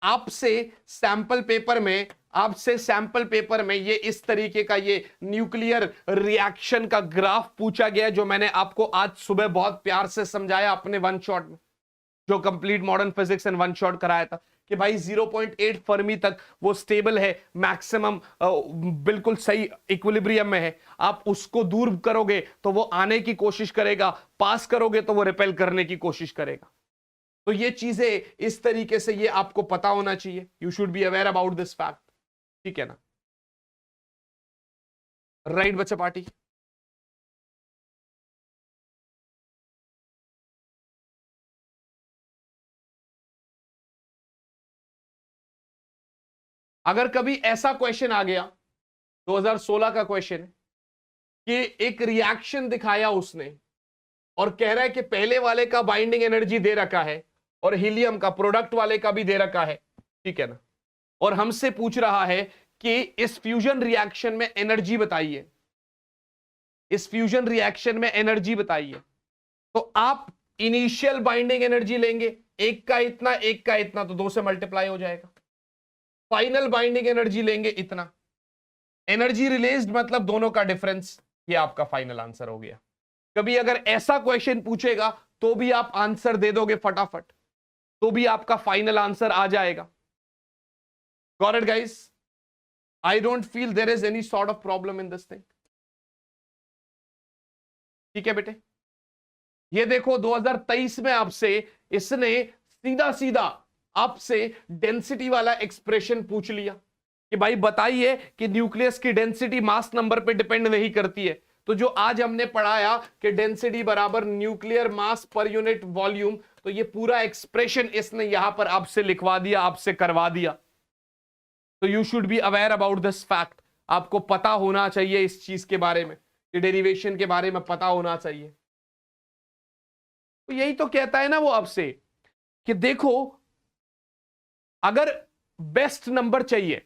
आपसे सैंपल पेपर में ये इस तरीके का ये न्यूक्लियर रिएक्शन का ग्राफ पूछा गया, जो मैंने आपको आज सुबह बहुत प्यार से समझाया अपने वन शॉट में, जो complete modern physics and one shot कराया था कि भाई 0.8 फर्मी तक वो स्टेबल है, मैक्सिमम बिल्कुल सही इक्विलिब्रियम में है। आप उसको दूर करोगे तो वो आने की कोशिश करेगा, पास करोगे तो वो रिपेल करने की कोशिश करेगा। तो ये चीजें इस तरीके से ये आपको पता होना चाहिए, you should be aware about this fact, ठीक है ना? राइट बच्चा पार्टी। अगर कभी ऐसा क्वेश्चन आ गया, 2016 का क्वेश्चन, कि एक रिएक्शन दिखाया उसने और कह रहा है कि पहले वाले का बाइंडिंग एनर्जी दे रखा है और हीलियम का प्रोडक्ट वाले का भी दे रखा है, ठीक है ना? और हमसे पूछ रहा है कि इस फ्यूजन रिएक्शन में एनर्जी बताइए, इस फ्यूजन रिएक्शन में एनर्जी बताइए। तो आप इनिशियल बाइंडिंग एनर्जी लेंगे, एक का इतना एक का इतना, तो 2 से मल्टीप्लाई हो जाएगा। फाइनल बाइंडिंग एनर्जी लेंगे इतना, एनर्जी रिलीज्ड मतलब दोनों का डिफरेंस, ये आपका फाइनल आंसर हो गया। कभी अगर ऐसा क्वेश्चन पूछेगा तो भी आप आंसर दे दोगे फटाफट, तो भी आपका फाइनल आंसर आ जाएगा। Got it guys? I don't feel there is any sort of problem in this thing, ठीक है बेटे? ये देखो 2023 में आपसे इसने सीधा सीधा आपसे डेंसिटी वाला एक्सप्रेशन पूछ लिया कि भाई बताइए कि न्यूक्लियस की डेंसिटी मास नंबर पे डिपेंड नहीं करती है। तो जो आज हमने पढ़ाया कि डेंसिटी बराबर nuclear mass per unit volume, तो ये पूरा एक्सप्रेशन इसने यहां पर आपसे लिखवा दिया, आपसे करवा दिया। तो you should be aware about this fact, आपको पता होना चाहिए इस चीज के बारे में, डेरिवेशन के बारे में पता होना चाहिए। तो यही तो कहता है ना वो आपसे कि देखो अगर बेस्ट नंबर चाहिए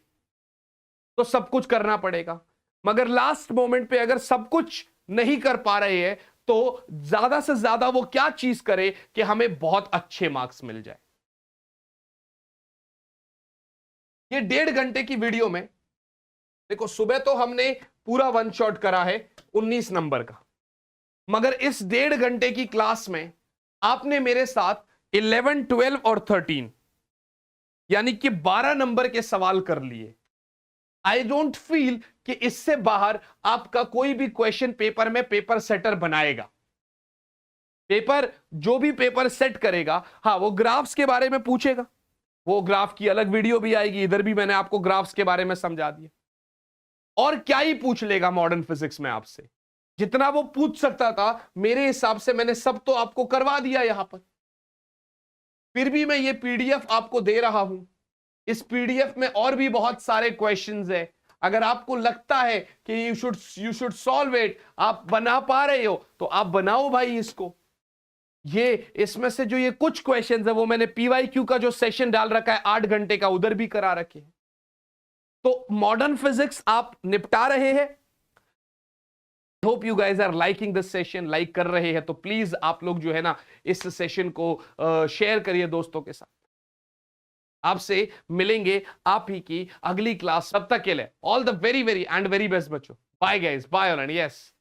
तो सब कुछ करना पड़ेगा, मगर लास्ट मोमेंट पे अगर सब कुछ नहीं कर पा रहे हैं तो ज्यादा से ज्यादा वो क्या चीज करे कि हमें बहुत अच्छे मार्क्स मिल जाए। ये 1.5 घंटे की वीडियो में देखो, सुबह तो हमने पूरा वन शॉट करा है 19 नंबर का, मगर इस 1.5 घंटे की क्लास में आपने मेरे साथ 11, 12 और 13 यानी कि 12 नंबर के सवाल कर लिए। आई डोंट फील कि इससे बाहर आपका कोई भी क्वेश्चन पेपर में पेपर सेटर बनाएगा। पेपर जो भी पेपर सेट करेगा, हाँ वो ग्राफ्स के बारे में पूछेगा, वो ग्राफ की अलग वीडियो भी आएगी, इधर भी मैंने आपको ग्राफ्स के बारे में समझा दिया। और क्या ही पूछ लेगा मॉडर्न फिजिक्स में आपसे, जितना वो पूछ सकता था मेरे हिसाब से मैंने सब तो आपको करवा दिया यहां पर। फिर भी मैं ये पीडीएफ आपको दे रहा हूं, इस पीडीएफ में और भी बहुत सारे क्वेश्चंस है। अगर आपको लगता है कि यू शुड सॉल्व इट, आप बना पा रहे हो तो आप बनाओ भाई इसको। ये इसमें से जो ये कुछ क्वेश्चंस है वो मैंने पीवाईक्यू का जो सेशन डाल रखा है 8 घंटे का, उधर भी करा रखे हैं। तो मॉडर्न फिजिक्स आप निपटा रहे हैं। Hope you guys are liking this session, like कर रहे हैं तो प्लीज आप लोग जो है ना इस सेशन को शेयर करिए दोस्तों के साथ। आपसे मिलेंगे आप ही की अगली क्लास, तब तक के लिए all the very very and very best बच्चों। Bye guys, bye all and yes.